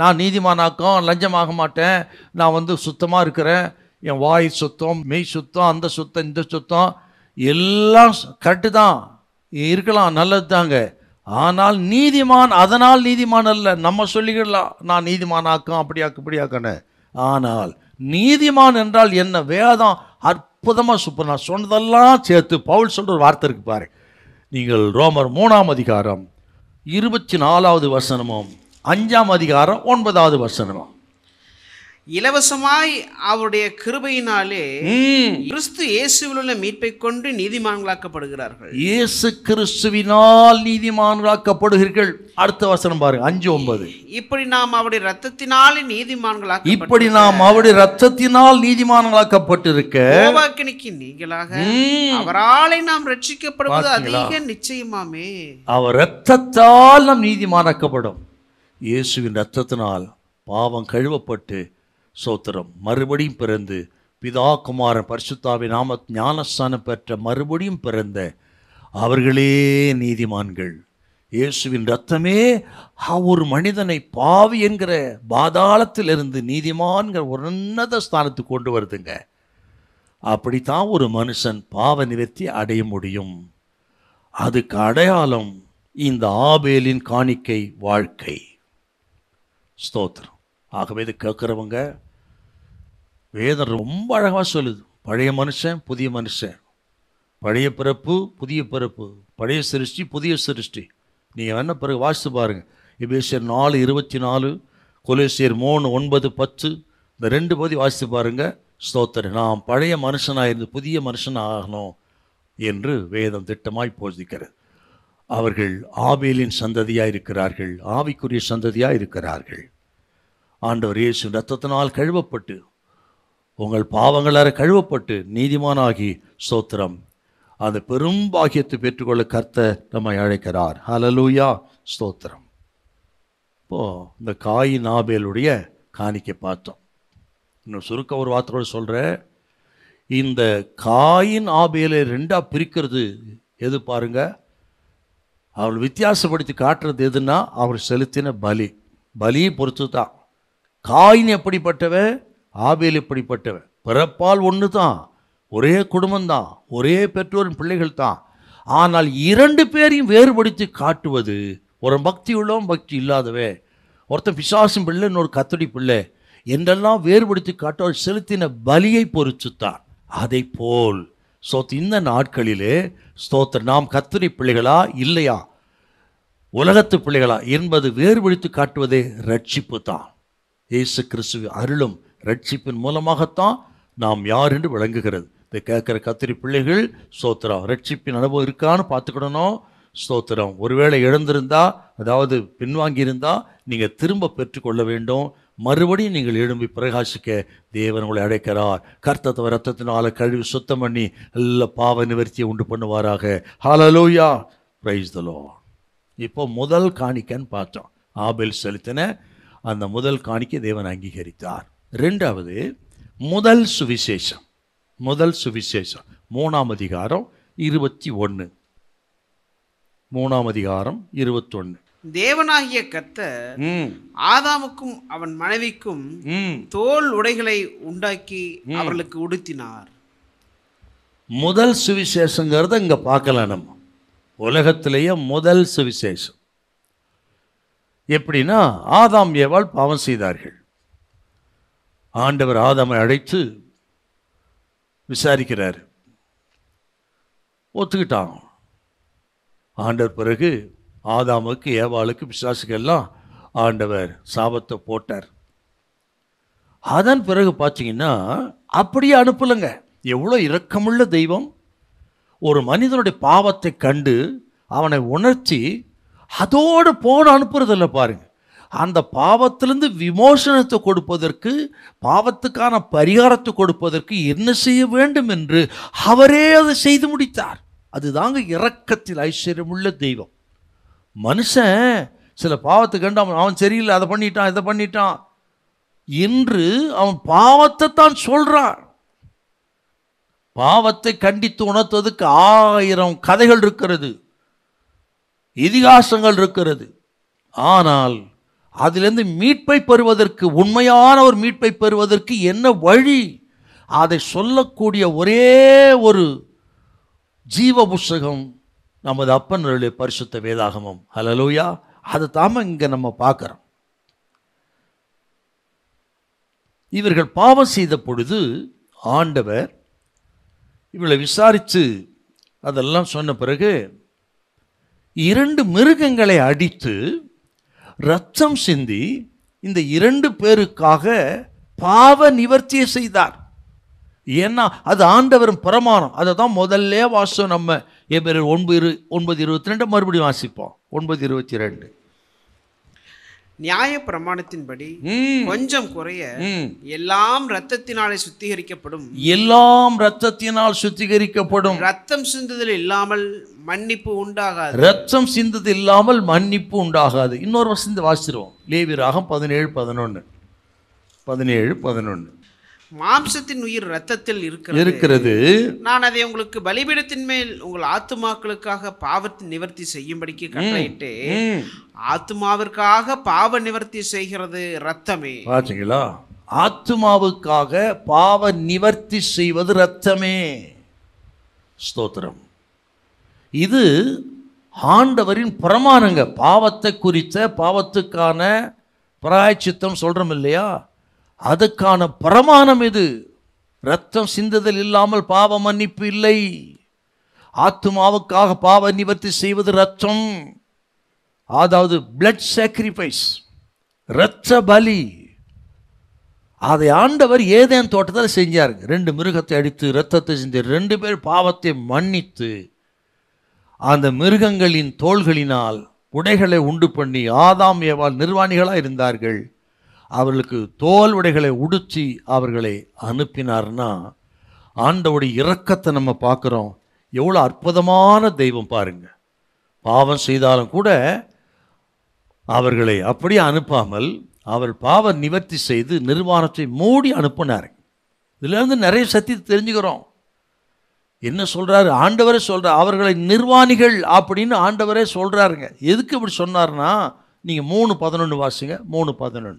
நான் நீதிமானாக்கம், லஞ்சமாக மாட்டேன், நான் சுத்தமாக இருக்கிறேன், என் வாய் சுத்தம், மெய் சுத்தம், அந்த சுத்தம் இந்த சுத்தம் எல்லாம் கரெக்டு தான் இருக்கலாம், நல்லது தாங்க. ஆனால் நீதிமான் அதனால் நீதிமான் அல்ல. நம்ம சொல்லிக்கலாம் நான் நீதிமானாக்கம் அப்படியாக்க இப்படியாக்கன்னு. ஆனால் நீதிமான் என்றால் என்ன? வேதம் அற்புதமாக சூப்பர். நான் சொன்னதெல்லாம் சேர்த்து பவுல் சொல்கிற ஒரு வார்த்தை இருக்கு பாரு. நீங்கள் ரோமர் 3:24 5:9 இலவசமாய் அவருடைய கிருபையினாலே கிறிஸ்து இயேசுவில் உள்ள மீட்பை கொண்டு நீதிமான்களாக்கப்படுகிறார்கள். இயேசு கிறிஸ்துவினால் நீதிமான்களாக்கப்படுகிறீர்கள். அடுத்த வசனம் பாருங்க 5:9. இப்படி நாம் அவருடைய இரத்தத்தினாலே நீதிமான்களாக்கப்பட்டிருக்க கோபாக்கினிக்கு நீங்களாக அவராலே நாம் ரட்சிக்கப்படுவது அதிக நிச்சயமாமே. அவர் இரத்தத்தால் நாம் நீதிமானாக்கப்படும். இயேசுவின் இரத்தத்தினால் பாவம் கழுவப்பட்டு சோத்திரம் மறுபடியும் பிறந்து பிதா குமாரன் பரிசுத்தாவின் நாம ஞானஸ்தானம் பெற்ற மறுபடியும் பிறந்த அவர்களே நீதிமான்கள். இயேசுவின் இரத்தமே ஒரு மனிதனை பாவி என்கிற பாதாளத்திலிருந்து நீதிமான்கிற ஒரு உன்னத ஸ்தானத்துக்கு கொண்டு வருதுங்க. அப்படித்தான் ஒரு மனுஷன் பாவ நிவர்த்தி அடைய முடியும். அதுக்கு அடையாளம் இந்த ஆபேலின் காணிக்கை வாழ்க்கை. ஸ்தோத்திரம். ஆகவே இது கேட்குறவங்க வேதம் ரொம்ப அழகாக சொல்லுது. பழைய மனுஷன் புதிய மனுஷன், பழைய பிறப்பு புதிய பிறப்பு, பழைய சிருஷ்டி புதிய சிருஷ்டி. நீங்கள் என்ன பிறகு வாசித்து பாருங்கள். எபேசியர் 4:24, கொலோசியர் 3:9-10 இந்த 2 பகுதி வாசித்து பாருங்கள். ஸ்தோத்திரம். நாம் பழைய மனுஷனாக இருந்து புதிய மனுஷன் ஆகணும் என்று வேதம் திட்டமாய் போதிக்கிறது. அவர்கள் ஆபேலின் சந்ததியாக இருக்கிறார்கள், ஆவிக்குரிய சந்ததியாக இருக்கிறார்கள். ஆண்டவர் இயேசு இரத்தத்தினால் கழுவப்பட்டு உங்கள் பாவங்களார கழுவப்பட்டு நீதிமானாகி ஸ்தோத்திரம் அந்த பெரும் பாக்கியத்தை பெற்றுக்கொள்ள கர்த்தர் நம்மை அழைக்கிறார். ஹல்லேலூயா, ஸ்தோத்திரம். இப்போது இந்த காயின் ஆபேலுடைய காணிக்கை பார்த்தோம். இன்னும் சுருக்க ஒரு வார்த்தையோடு சொல்கிறேன். இந்த காயின் ஆபேலை 2ஆக பிரிக்கிறது எது பாருங்க. அவள் வித்தியாசப்படுத்தி காட்டுறது எதுன்னா அவர் செலுத்தின பலியை பொறுத்து தான். காயின் எப்படிப்பட்டவன், ஆபேல் எப்படிப்பட்டவன். பிறப்பால் ஒன்று தான், ஒரே குடும்பம்தான், ஒரே பெற்றோரின் பிள்ளைகள் தான். ஆனால் 2 பேரையும் வேறுபடுத்தி காட்டுவது, ஒரு பக்தி உள்ளவன் பக்தி இல்லாதவே, ஒருத்தன் பிசாசின் பிள்ளை இன்னொரு கத்தடி பிள்ளை என்றெல்லாம் வேறுபடுத்தி காட்டுவர் செலுத்தின பலியை பொறுத்து தான். அதை போல் இந்த நாட்களிலே ஸ்தோத்திரம் நாம் கத்தடி பிள்ளைகளா இல்லையா உலகத்து பிள்ளைகளா என்பது வேறுபடுத்தி காட்டுவதே ரட்சிப்பு தான். இயேசு கிறிஸ்து அருளும் ரட்சிப்பின் மூலமாகத்தான் நாம் யார் என்று விளங்குகிறது. இதை கேட்குற கத்திரி பிள்ளைகள் ஸ்தோத்திரம் ரட்சிப்பின் அனுபவம் இருக்கான்னு பார்த்துக்கிடணும். ஸ்தோத்திரம். ஒருவேளை இழந்திருந்தா, அதாவது பின்வாங்கியிருந்தா நீங்கள் திரும்ப பெற்றுக்கொள்ள வேண்டும். மறுபடியும் நீங்கள் எழும்பி பிரகாசிக்க தேவன் உங்களை அழைக்கிறார். கர்த்தர் ரத்தத்தினால கழுவி சுத்தம் பண்ணி நல்ல பாவ நிவர்த்தியை உண்டு பண்ணுவாராக. ஹல்லேலூயா, பிரைஸ் தி லார்ட். இப்போ முதல் காணிக்கைன்னு பார்த்தோம். ஆபேல் செலுத்தின அந்த முதல் காணிக்கை தேவன் அங்கீகரித்தார். ரெண்டாவது முதல் சுவிசேஷம். முதல் சுவிசேஷம் 3ஆம் அதிகாரம் 21. 3ஆம் அதிகாரம் 21. தேவனாகிய கர்த்தர் ஆதாமுக்கும் அவன் மனைவிக்கும் தோல் உடைகளை உண்டாக்கி அவர்களுக்கு உடுத்தினார். முதல் சுவிசேஷங்கிறத இங்க பார்க்கலாம். நம்ம உலகத்திலேயே முதல் சுவிசேஷம் எப்படின்னா, ஆதாம் ஏவாள் பாவம் செய்தார்கள். ஆண்டவர் ஆதாமை அழைத்து விசாரிக்கிறார். ஒத்துக்கிட்டான் ஆண்டவர். பிறகு ஆதாமுக்கு ஏவாளுக்கு பிசாசுக்கெல்லாம் ஆண்டவர் சாபத்தை போட்டார். அதன் பிறகு பார்த்தீங்கன்னா அப்படியே அனுப்பலைங்க. எவ்வளோ இரக்கமுள்ள தெய்வம்! ஒரு மனிதனுடைய பாவத்தை கண்டு அவனை உணர்த்தி அதோடு போன அனுப்புறதில்ல பாருங்க. அந்த பாவத்திலிருந்து விமோசனத்தை கொடுப்பதற்கு, பாவத்துக்கான பரிகாரத்தை கொடுப்பதற்கு என்ன செய்ய வேண்டும் என்று அவரே அதை செய்து முடித்தார். அதுதாங்க இரக்கத்தில் ஐஸ்வர்யமுள்ள தெய்வம். மனுஷன் சில பாவத்தை கண்டு அவன் சரியில்லை, அதை பண்ணிட்டான், இதை பண்ணிட்டான் என்று அவன் பாவத்தை தான் சொல்றான். பாவத்தை கண்டித்து உணர்த்துவதற்கு 1000 கதைகள் இருக்கிறது, இதிகாசங்கள் இருக்கிறது. ஆனால் அதிலிருந்து மீட்பை பெறுவதற்கு, உண்மையான ஒரு மீட்பை பெறுவதற்கு என்ன வழி, அதை சொல்லக்கூடிய ஒரே ஒரு ஜீவ புஸ்தகம் நமது அப்பனுடைய பரிசுத்த வேதாகமம். ஹல்லேலூயா. அதை தாம இங்க நம்ம பார்க்கிறோம். இவர்கள் பாவம் செய்த பொழுது ஆண்டவர் இவளை விசாரித்து அதெல்லாம் சொன்ன பிறகு 2 மிருகங்களை அடித்து இரத்தம் சிந்தி இந்த 2 பேருக்காக பாவ நிவர்த்தியை செய்தார். ஏன்னா அது ஆண்டவரின் பிரமாணம். அதை தான் முதல்ல வாசம். நம்ம எபிரேயர் 9:22 மறுபடியும் வாசிப்போம். 9:22. நியாய பிரமாணத்தின்படி கொஞ்சம் குறைய எல்லாம் இரத்தத்தினாலே சுத்திகரிக்கப்படும். எல்லாம் இரத்தத்தினால் சுத்திகரிக்கப்படும். ரத்தம் சிந்துதல் இல்லாமல் மன்னிப்பு உண்டாகாது. ரத்தம் சிந்துதல் இல்லாமல் மன்னிப்பு உண்டாகாது. இன்னொரு வசனத்தை வாசிக்கிறோம். லேவியராகமம் 17:11. 17:11. மாம்சத்தின் உயிர் இரத்தத்தில் இருக்கிறது. நான் அதை உங்களுக்கு பலிபீடத்தின் மேல் உங்கள் ஆத்துமாக்களுக்காக பாவத்தை நிவர்த்தி செய்யும்படிக்கு கட்டளையிட்டு, ஆத்துமாவிற்காக பாவ நிவர்த்தி செய்கிறது இரத்தமே. பாத்தீங்களா? ஆத்துமாவுக்காக பாவ நிவர்த்தி செய்வது இரத்தமே. ஸ்தோத்திரம். இது ஆண்டவரின் பிரமாணங்க. பாவத்தை குறித்த, பாவத்துக்கான பிராயச்சித்தம் சொல்றோம் இல்லையா, அதுக்கான பிரமாணம் இது. இரத்தம் சிந்துதல் இல்லாமல் பாவ மன்னிப்பு இல்லை. ஆத்துமாவுக்காக பாவ நிவர்த்தி செய்வது இரத்தம். அதாவது பிளட் சாக்ரிஃபைஸ், இரத்த பலி. அதை ஆண்டவர் ஏதேன் தோட்டத்தில் செஞ்சாருங்க. 2 மிருகத்தை அடித்து இரத்தத்தை செஞ்சு 2 பேர் பாவத்தை மன்னித்து அந்த மிருகங்களின் தோள்களினால் உடைகளை உண்டு பண்ணி, ஆதாம் ஏவாள் நிர்வாணிகளாக இருந்தார்கள், அவர்களுக்கு தோல் உடைகளை உடுத்தி அவர்களை அனுப்பினார்னா, ஆண்டவருடைய இரக்கத்தை நம்ம பார்க்குறோம். எவ்வளோ அற்புதமான தெய்வம் பாருங்க. பாவம் செய்தாலும் கூட அவர்களை அப்படியே அனுப்பாமல் அவர் பாவ நிவர்த்தி செய்து நிர்வாணத்தை மூடி அனுப்பினார். இதுலேருந்து நிறைய சத்தியத்தை தெரிஞ்சுக்கிறோம். என்ன சொல்றாரு ஆண்டவரே சொல்றார், அவர்களை நிர்வாணிகள் அப்படின்னு ஆண்டவரே சொல்றாருங்க. எதுக்கு இப்படி சொன்னார்னா, நீங்க 3:11 வாசிங்க. 3:11.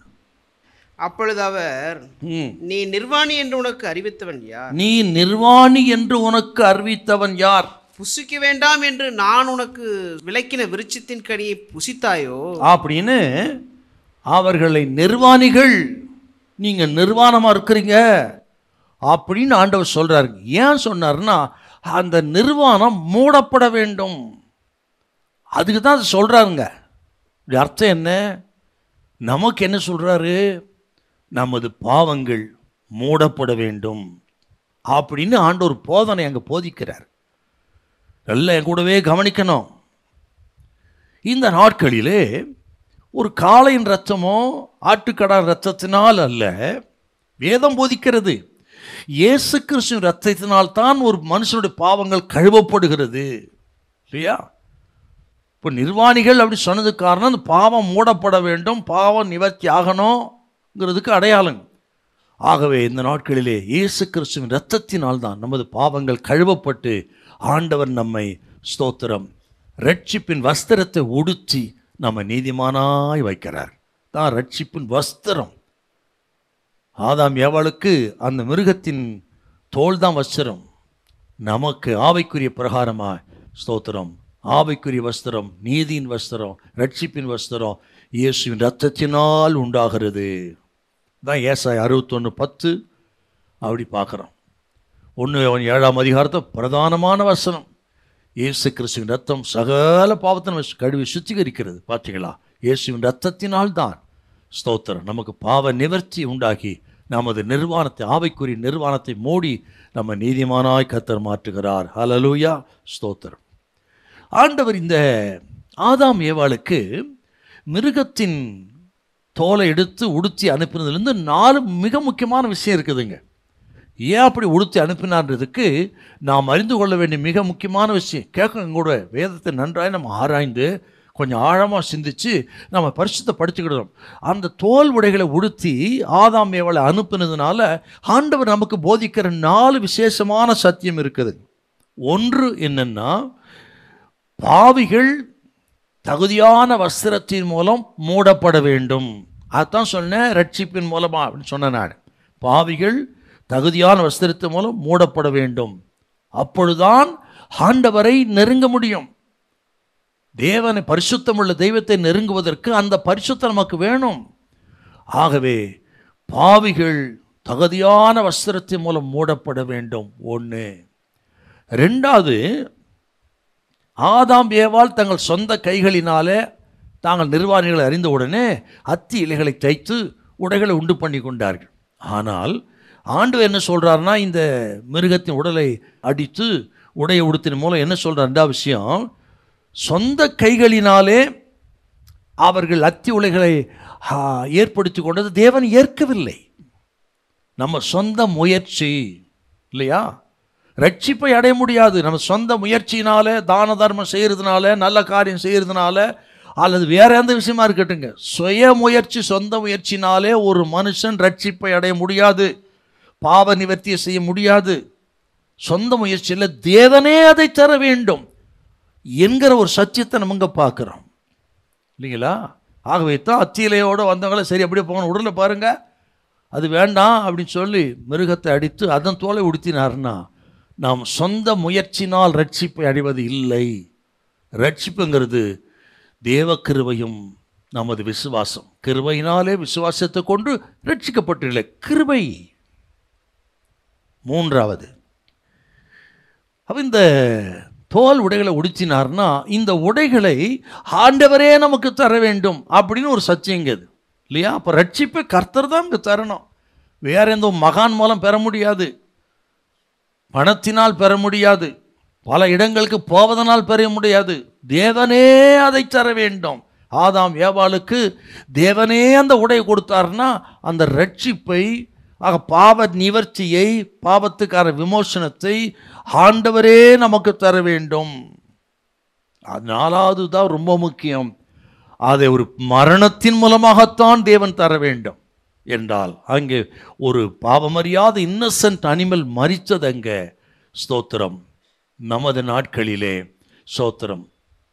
அப்பொழுது அவர், நீ நிர்வாணி என்று உனக்கு அறிவித்தவன் யார்? நீ நிர்வாணி என்று உனக்கு அறிவித்தவன் யார்? புசிக்க வேண்டாம் என்று நான் உனக்கு விலக்கின விருட்சத்தின் கனியை புசித்தாயோ அப்படின்னு அவர்களை நிர்வாணிகள், நீங்க நிர்வாணமா இருக்கிறீங்க அப்படின்னு ஆண்டவர் சொல்றாரு. ஏன் சொன்னார்னா, அந்த நிர்வாணம் மூடப்பட வேண்டும். அதுக்கு தான் அது சொல்றாருங்க. அர்த்தம் என்ன? நமக்கு என்ன சொல்றாரு? நமது பாவங்கள் மூடப்பட வேண்டும் அப்படின்னு ஆண்டவர் போதனை அங்கே போதிக்கிறார். நல்லா என் கூடவே கவனிக்கணும். இந்த நாட்களிலே ஒரு காளையின் இரத்தமோ ஆட்டுக்கடான் இரத்தத்தினால் அல்ல, வேதம் போதிக்கிறது இயேசு கிறிஸ்துவின் இரத்தத்தினால் தான் ஒரு மனுஷனுடைய பாவங்கள் கழுவப்படுகிறது இல்லையா? இப்போ நிர்வாணிகள் அப்படி சொன்னதுக்கு காரணம் அந்த பாவம் மூடப்பட வேண்டும், பாவம் நிவர்த்தி ஆகணுங்கிறதுக்கு அடையாளம். ஆகவே இந்த நாட்களிலே இயேசு கிறிஸ்துவின் இரத்தத்தினால் தான் நமது பாவங்கள் கழுவப்பட்டு ஆண்டவர் நம்மை ஸ்தோத்திரம் ரட்சிப்பின் வஸ்திரத்தை உடுத்தி நம்ம நீதிமானாய் வைக்கிறார். தான் ரட்சிப்பின் வஸ்திரம். ஆதாம் ஏவாளுக்கு அந்த மிருகத்தின் தோல் தான் வஸ்திரம், நமக்கு ஆவிக்குரிய பிரகாரமாய் ஸ்தோத்திரம் ஆவிக்குரிய வஸ்திரம், நீதியின் வஸ்திரம், ரட்சிப்பின் வஸ்திரம் இயேசுவின் இரத்தத்தினால் உண்டாகிறது. தான் ஏசாயா 61:10 அப்படி பார்க்குறோம். 1:7 பிரதானமான வசனம். இயேசு கிறிஸ்துவின் ரத்தம் சகல பாவத்தை கழுவி சுத்திகரிக்கிறது. பார்த்தீங்களா? இயேசுவின் ரத்தத்தினால் தான் ஸ்தோத்திரம் நமக்கு பாவ நிவர்த்தி உண்டாகி நமது நிர்வாணத்தை, ஆவிக்குரிய நிர்வாணத்தை மூடி நம்ம நீதிமானாய் கர்த்தர் மாற்றுகிறார். ஹல்லேலூயா, ஸ்தோத்திரம். ஆண்டவர் இந்த ஆதாம் ஏவாளுக்கு மிருகத்தின் தோலை எடுத்து உடுத்தி அனுப்பினதுலேருந்து 4 மிக முக்கியமான விஷயம் இருக்குதுங்க. ஏன் அப்படி உடுத்தி அனுப்பினான்றதுக்கு நாம் அறிந்து கொள்ள வேண்டிய மிக முக்கியமான விஷயம். கேட்க கூட வேதத்தை நன்றாய் நம்ம ஆராய்ந்து கொஞ்சம் ஆழமாக சிந்திச்சு நம்ம பரிசுத்த படிச்சுக்கிடுறோம். அந்த தோல் உடைகளை உடுத்தி ஆதாம் ஏவாளை அனுப்பினதுனால ஆண்டவர் நமக்கு போதிக்கிற 4 விசேஷமான சத்தியம் இருக்குது. ஒன்று என்னன்னா, பாவிகள் தகுதியான வஸ்திரத்தின் மூலம் மூடப்பட வேண்டும். அதுதான் சொன்னேன், ரட்சிப்பின் மூலமா அப்படின்னு சொன்ன நான். பாவிகள் தகுதியான வஸ்திரத்தின் மூலம் மூடப்பட வேண்டும். அப்பொழுதுதான் ஆண்டவரை நெருங்க முடியும். தேவனை, பரிசுத்தமுள்ள தெய்வத்தை நெருங்குவதற்கு அந்த பரிசுத்தம் நமக்கு வேணும். ஆகவே பாவிகள் தகுதியான வஸ்திரத்தின் மூலம் மூடப்பட வேண்டும். 1. 2வது, ஆதாம் ஏவாள் தங்கள் சொந்த கைகளினாலே தாங்கள் நிர்வாணிகளை அறிந்த உடனே அத்தி இலைகளை தைத்து உடைகளை உண்டு பண்ணி கொண்டார்கள். ஆனால் ஆண்டவர் என்ன சொல்கிறாருன்னா, இந்த மிருகத்தின் உடலை அடித்து உடையை உடுத்தின மூலம் என்ன சொல்கிறார்? 2வது விஷயம், சொந்த கைகளினாலே அவர்கள் அத்தி உலைகளை ஏற்படுத்தி கொண்டது தேவன் ஏற்கவில்லை. நம்ம சொந்த முயற்சி இல்லையா, ரட்சிப்பை அடைய முடியாது. நம்ம சொந்த முயற்சியினால, தான தர்மம் செய்கிறதுனால, நல்ல காரியம் செய்கிறதுனால, அல்லது வேற எந்த விஷயமா இருக்கட்டுங்க, சுய முயற்சி, சொந்த முயற்சினாலே ஒரு மனுஷன் ரட்சிப்பை அடைய முடியாது, பாவ நிவர்த்தியை செய்ய முடியாது. சொந்த முயற்சியில் தேவனே அதை தர வேண்டும் என்கிற ஒரு சத்தியத்தை நம்ம இங்கே பார்க்குறோம் இல்லைங்களா? ஆகவே தான் அத்தியிலையோடு வந்தவங்கள சரி அப்படியே போகணும், உடலை பாருங்க அது வேண்டாம் அப்படின்னு சொல்லி மிருகத்தை அடித்து அதன் தோலை உடுத்தினார்னா, நாம் சொந்த முயற்சினால் ரட்சிப்பை அடைவது இல்லை. ரட்சிப்புங்கிறது தேவ கிருபையும் நமது விசுவாசம். கிருபையினாலே விசுவாசத்தை கொண்டு ரட்சிக்கப்பட்டில்லை, கிருபை. 3வது, இந்த தோல் உடைகளை உடுத்தினார்னா இந்த உடைகளை ஆண்டவரே நமக்கு தர வேண்டும் அப்படின்னு ஒரு சத்தியங்கிறது இல்லையா? அப்போ ரட்சிப்பை கர்த்தர் தான் இங்கே தரணும். வேற எந்த மகான் மூலம் பெற முடியாது, பணத்தினால் பெற முடியாது, பல இடங்களுக்கு போவதனால் பெற முடியாது. தேவனே அதை தர வேண்டும். ஆதாம் ஏவாளுக்கு தேவனே அந்த உடை கொடுத்தாருன்னா அந்த ரட்சிப்பை, ஆக பாவ நிவர்த்தியை, பாவத்துக்கான விமோசனத்தை ஆண்டவரே நமக்கு தர வேண்டும். 4வது தான் ரொம்ப முக்கியம், அதை ஒரு மரணத்தின் மூலமாகத்தான் தேவன் தர வேண்டும் என்றால் அங்கே ஒரு பாவமறியாத இன்னசென்ட் அனிமல் மரித்தது அங்கே. ஸ்தோத்திரம். நமது நாட்களிலே ஸ்தோத்திரம்,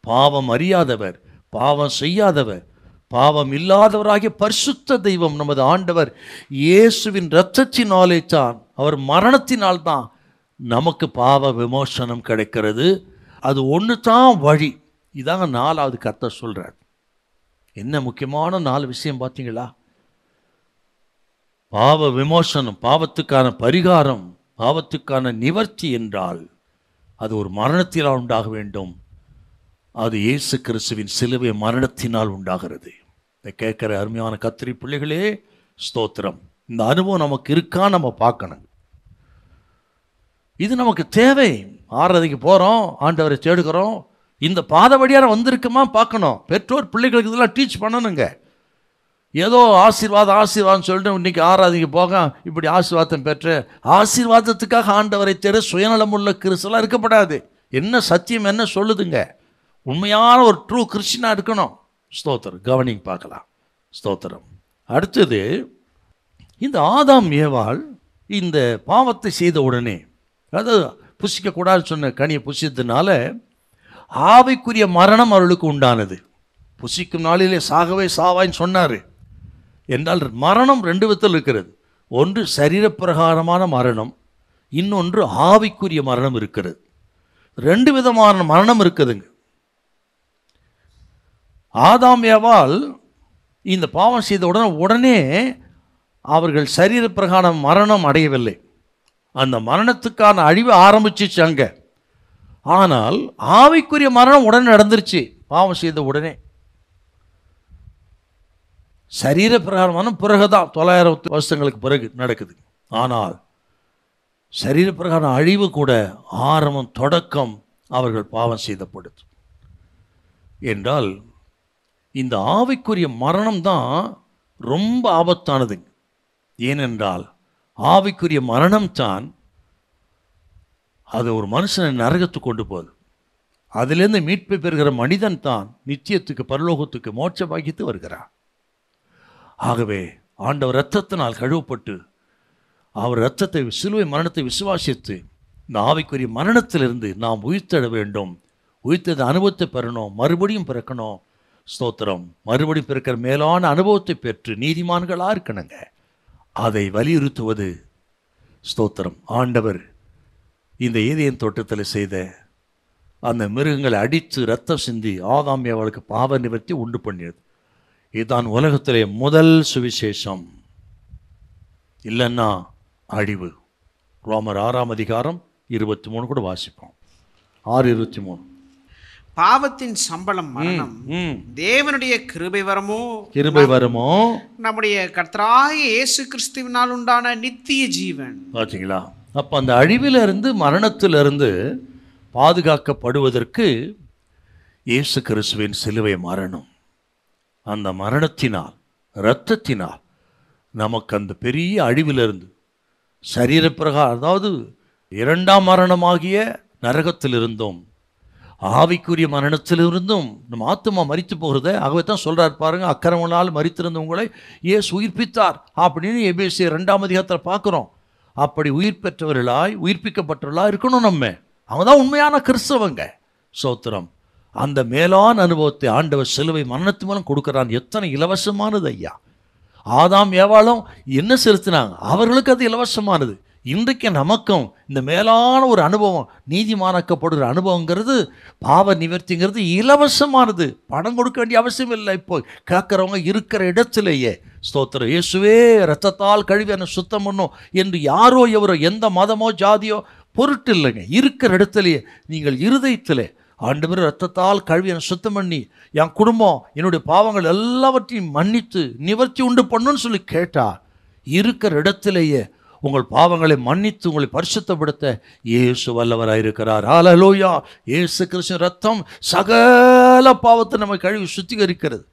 பாவம் அறியாதவர், பாவம் செய்யாதவர், பாவம் இல்லாதவராகிய பரிசுத்த தெய்வம் நமது ஆண்டவர் இயேசுவின் இரத்தத்தினாலே தான், அவர் மரணத்தினால் தான் நமக்கு பாவ விமோசனம் கிடைக்கிறது. அது ஒன்று தான் வழி. இதாங்க 4வது கர்த்தர் சொல்கிறார். என்ன முக்கியமான 4 விஷயம் பார்த்தீங்களா? பாவ விமோசனம், பாவத்துக்கான பரிகாரம், பாவத்துக்கான நிவர்த்தி என்றால் அது ஒரு மரணத்தினால் உண்டாக வேண்டும். அது இயேசு கிறிஸ்துவின் சிலுவை மரணத்தினால் உண்டாகிறது. இதை கேட்குற அருமையான கத்திரி பிள்ளைகளே ஸ்தோத்திரம். இந்த அனுபவம் நமக்கு இருக்கா நம்ம பார்க்கணும். இது நமக்கு தேவை. ஆராதனைக்கு போகிறோம், ஆண்டவரை தேடுகிறோம், இந்த பாதை வழியாக வந்திருக்குமா பார்க்கணும். பெற்றோர் பிள்ளைகளுக்கு இதெல்லாம் டீச் பண்ணணுங்க. ஏதோ ஆசீர்வாதம் சொல்லிட்டு இன்னைக்கு ஆராதிக்க போக இப்படி ஆசீர்வாதம் பெற்ற ஆசீர்வாதத்துக்காக ஆண்டவரை தேட சுயநலமுள்ள கிறிஸ்தவர்களாக இருக்கப்படாது. என்ன சத்தியம் என்ன சொல்லுதுங்க, உண்மையான ஒரு ட்ரூ கிறிஸ்டியனாக இருக்கணும். ஸ்தோத்திரம். கவனிங்க பார்க்கலாம். ஸ்தோத்திரம். அடுத்தது, இந்த ஆதாம் ஏவாள் இந்த பாவத்தை செய்த உடனே, அதாவது புசிக்கக்கூடாதுன்னு சொன்ன கனியை புசித்ததுனால ஆவிக்குரிய மரணம் அவர்களுக்கு உண்டானது. புசிக்கும் நாளிலே சாகவே சாவாயின்னு சொன்னார். என்றால் மரணம் 2 விதத்தில் இருக்கிறது. ஒன்று சரீரப்பிரகாரமான மரணம், இன்னொன்று ஆவிக்குரிய மரணம் இருக்கிறது. 2 விதமான மரணம் இருக்குதுங்க. ஆதாம் ஏவாள் இந்த பாவம் செய்த உடனே அவர்கள் சரீரப்பிரகார மரணம் அடையவில்லை. அந்த மரணத்துக்கான அழிவு ஆரம்பிச்சிச்சு அங்க. ஆனால் ஆவிக்குரிய மரணம் உடனே நடந்துருச்சு பாவம் செய்த உடனே. சரீரப்பிரகாரமான பிறகுதான் 900 வருஷங்களுக்கு பிறகு நடக்குது. ஆனால் சரீரப்பிரகாரம் அழிவு கூட ஆரம்பம் தொடக்கம் அவர்கள் பாவம் செய்தப்படுது. என்றால் இந்த ஆவிக்குரிய மரணம் தான் ரொம்ப ஆபத்தானது. ஏனென்றால் ஆவிக்குரிய மரணம் தான் அது ஒரு மனுஷனை நரகத்துக்கு கொண்டு போகுது. அதிலிருந்து மீட்பை பெறுகிற மனிதன் தான் நித்தியத்துக்கு பரலோகத்துக்கு மோட்ச பாக்கித்து வருகிறார். ஆகவே ஆண்டவர் இரத்தத்தினால் கழுவப்பட்டு அவர் இரத்தத்தை சிலுவை மரணத்தை விசுவாசித்து இந்த ஆவிக்குரிய மரணத்திலிருந்து நாம் உயிர்த்தெழ வேண்டும். உயிர்த்தெழுந்த அனுபவத்தை பெறணும், மறுபடியும் பிறக்கணும். ஸ்தோத்திரம். மறுபடியும் பிறக்கிற மேலான அனுபவத்தை பெற்று நீதிமான்களாக இருக்கணுங்க. அதை வலியுறுத்துவது ஸ்தோத்திரம். ஆண்டவர் இந்த ஏதேன் தோட்டத்தில் செய்த அந்த மிருகங்களை அடித்து ரத்தம் சிந்தி ஆதாம் ஏவாளுக்கு பாவ நிவர்த்தி உண்டு பண்ணியது. இதுதான் உலகத்திலே முதல் சுவிசேஷம். இல்லைன்னா அழிவு. ரோமர் 6ஆம் அதிகாரம் 23 கூட வாசிப்போம். 6:23. பாவத்தின் சம்பளம் மரணம், தேவனுடைய கிருபை வரமோ நம்முடைய கர்த்தராகிய இயேசு கிறிஸ்துவினால் உண்டான நித்திய ஜீவன். பார்த்தீங்களா? அப்போ அந்த அழிவிலிருந்து மரணத்திலிருந்து பாதுகாக்கப்படுவதற்கு இயேசு கிறிஸ்துவின் சிலுவை மரணம், அந்த மரணத்தினால் இரத்தத்தினால் நமக்கு அந்த பெரிய அழிவிலிருந்து சரீரப்பிரகாரம், அதாவது 2ஆம் மரணமாகிய நரகத்திலிருந்தும் ஆவிக்குரிய மரணத்திலிருந்தும் நம்ம ஆத்துமா மரித்து போகிறத. ஆகவே தான் சொல்கிறார் பாருங்க, அக்கிரமங்களால் மரித்திருந்தவங்களை இயேசு உயிர்ப்பித்தார் அப்படின்னு எபேசியர் 2ஆம் அதிகாரத்தில் பார்க்குறோம். அப்படி உயிர் பெற்றவர்களாய் உயிர்ப்பிக்கப்பட்டவர்களாக இருக்கணும். அவங்க தான் உண்மையான கிறிஸ்தவங்க. ஸ்தோத்திரம். அந்த மேலான அனுபவத்தை ஆண்டவர் சிலுவை மரணத்து மூலம் கொடுக்குறான். எத்தனை இலவசமானது ஐயா! ஆதாம் ஏவாளும் என்ன செலுத்தினாங்க, அவர்களுக்கு அது இலவசமானது. இன்றைக்கு நமக்கும் இந்த மேலான ஒரு அனுபவம், நீதிமானாக்கப்படுகிற அனுபவங்கிறது, பாவ நிவர்த்திங்கிறது இலவசமானது. பணம் கொடுக்க வேண்டிய அவசியம் இல்லை. இப்போ கேட்குறவங்க இருக்கிற இடத்திலேயே ஸ்தோத்திரம், இயேசுவே இரத்தத்தால் கழுவி என்னை சுத்தம் பண்ணும் என்று யாரோ எவரோ எந்த மதமோ ஜாதியோ பொருட்டு இல்லைங்க. இருக்கிற இடத்துலையே நீங்கள் இருதயத்திலே ஆண்டவர் இரத்தத்தால் கழுவி என்னை சுத்தம் பண்ணி என் குடும்பம் என்னுடைய பாவங்கள் எல்லாவற்றையும் மன்னித்து நிவர்த்தி உண்டு பண்ணுன்னு சொல்லி கேட்டா, இருக்கிற இடத்திலேயே உங்கள் பாவங்களை மன்னித்து உங்களை பரிசுத்தப்படுத்த இயேசு வல்லவராயிருக்கிறார். ஹல்லேலூயா! இயேசு கிறிஸ்துவின் ரத்தம் சகல பாவத்தை நம்ம கழுவி சுத்திகரிக்கிறது.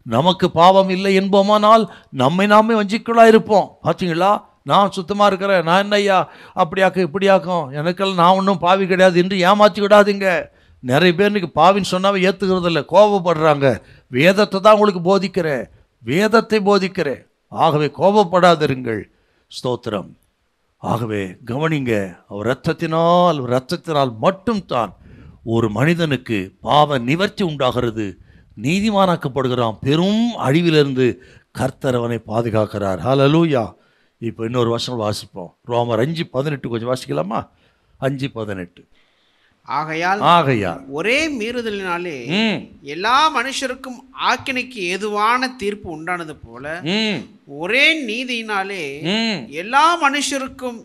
நமக்கு பாவம் இல்லை என்போமானால் நம்மை நாமே வஞ்சிக்கலாக இருப்போம். பார்த்தீங்களா? நான் சுத்தமாக இருக்கிறேன், நான் என்னையா அப்படியாக்கும் இப்படியாக்கும், எனக்கெல்லாம் நான் ஒன்றும் பாவி கிடையாது என்று ஏமாற்றி விடாதீங்க. நிறைய பேர் இன்றைக்கி பாவின்னு சொன்னாவே ஏற்றுக்கிறது இல்லை, கோபப்படுறாங்க. வேதத்தை தான் உங்களுக்கு போதிக்கிறேன், வேதத்தை போதிக்கிறேன். ஆகவே கோபப்படாதிருங்கள். ஸ்தோத்திரம். ஆகவே கவனிங்க, அவர் இரத்தத்தினால் மட்டும்தான் ஒரு மனிதனுக்கு பாவ நிவர்த்தி உண்டாகிறது, நீதிமானாக்கப்படுகிறான். பெரும் அழிவிலிருந்து கர்த்தர் அவனை பாதுகாக்கிறார். ஹல்லேலூயா! இப்போ இன்னொரு வசனம் வாசிப்போம். ரோமர் 5:18 கொஞ்சம் வாசிக்கலாமா? 5:18. ஆகையால் ஒரே மீறுதலினாலே எல்லா மனுஷருக்கும் ஆக்கினைக்கு ஏதுவான தீர்ப்பு உண்டானது போல, ஒரே நீதியினாலே எல்லா மனுஷருக்கும்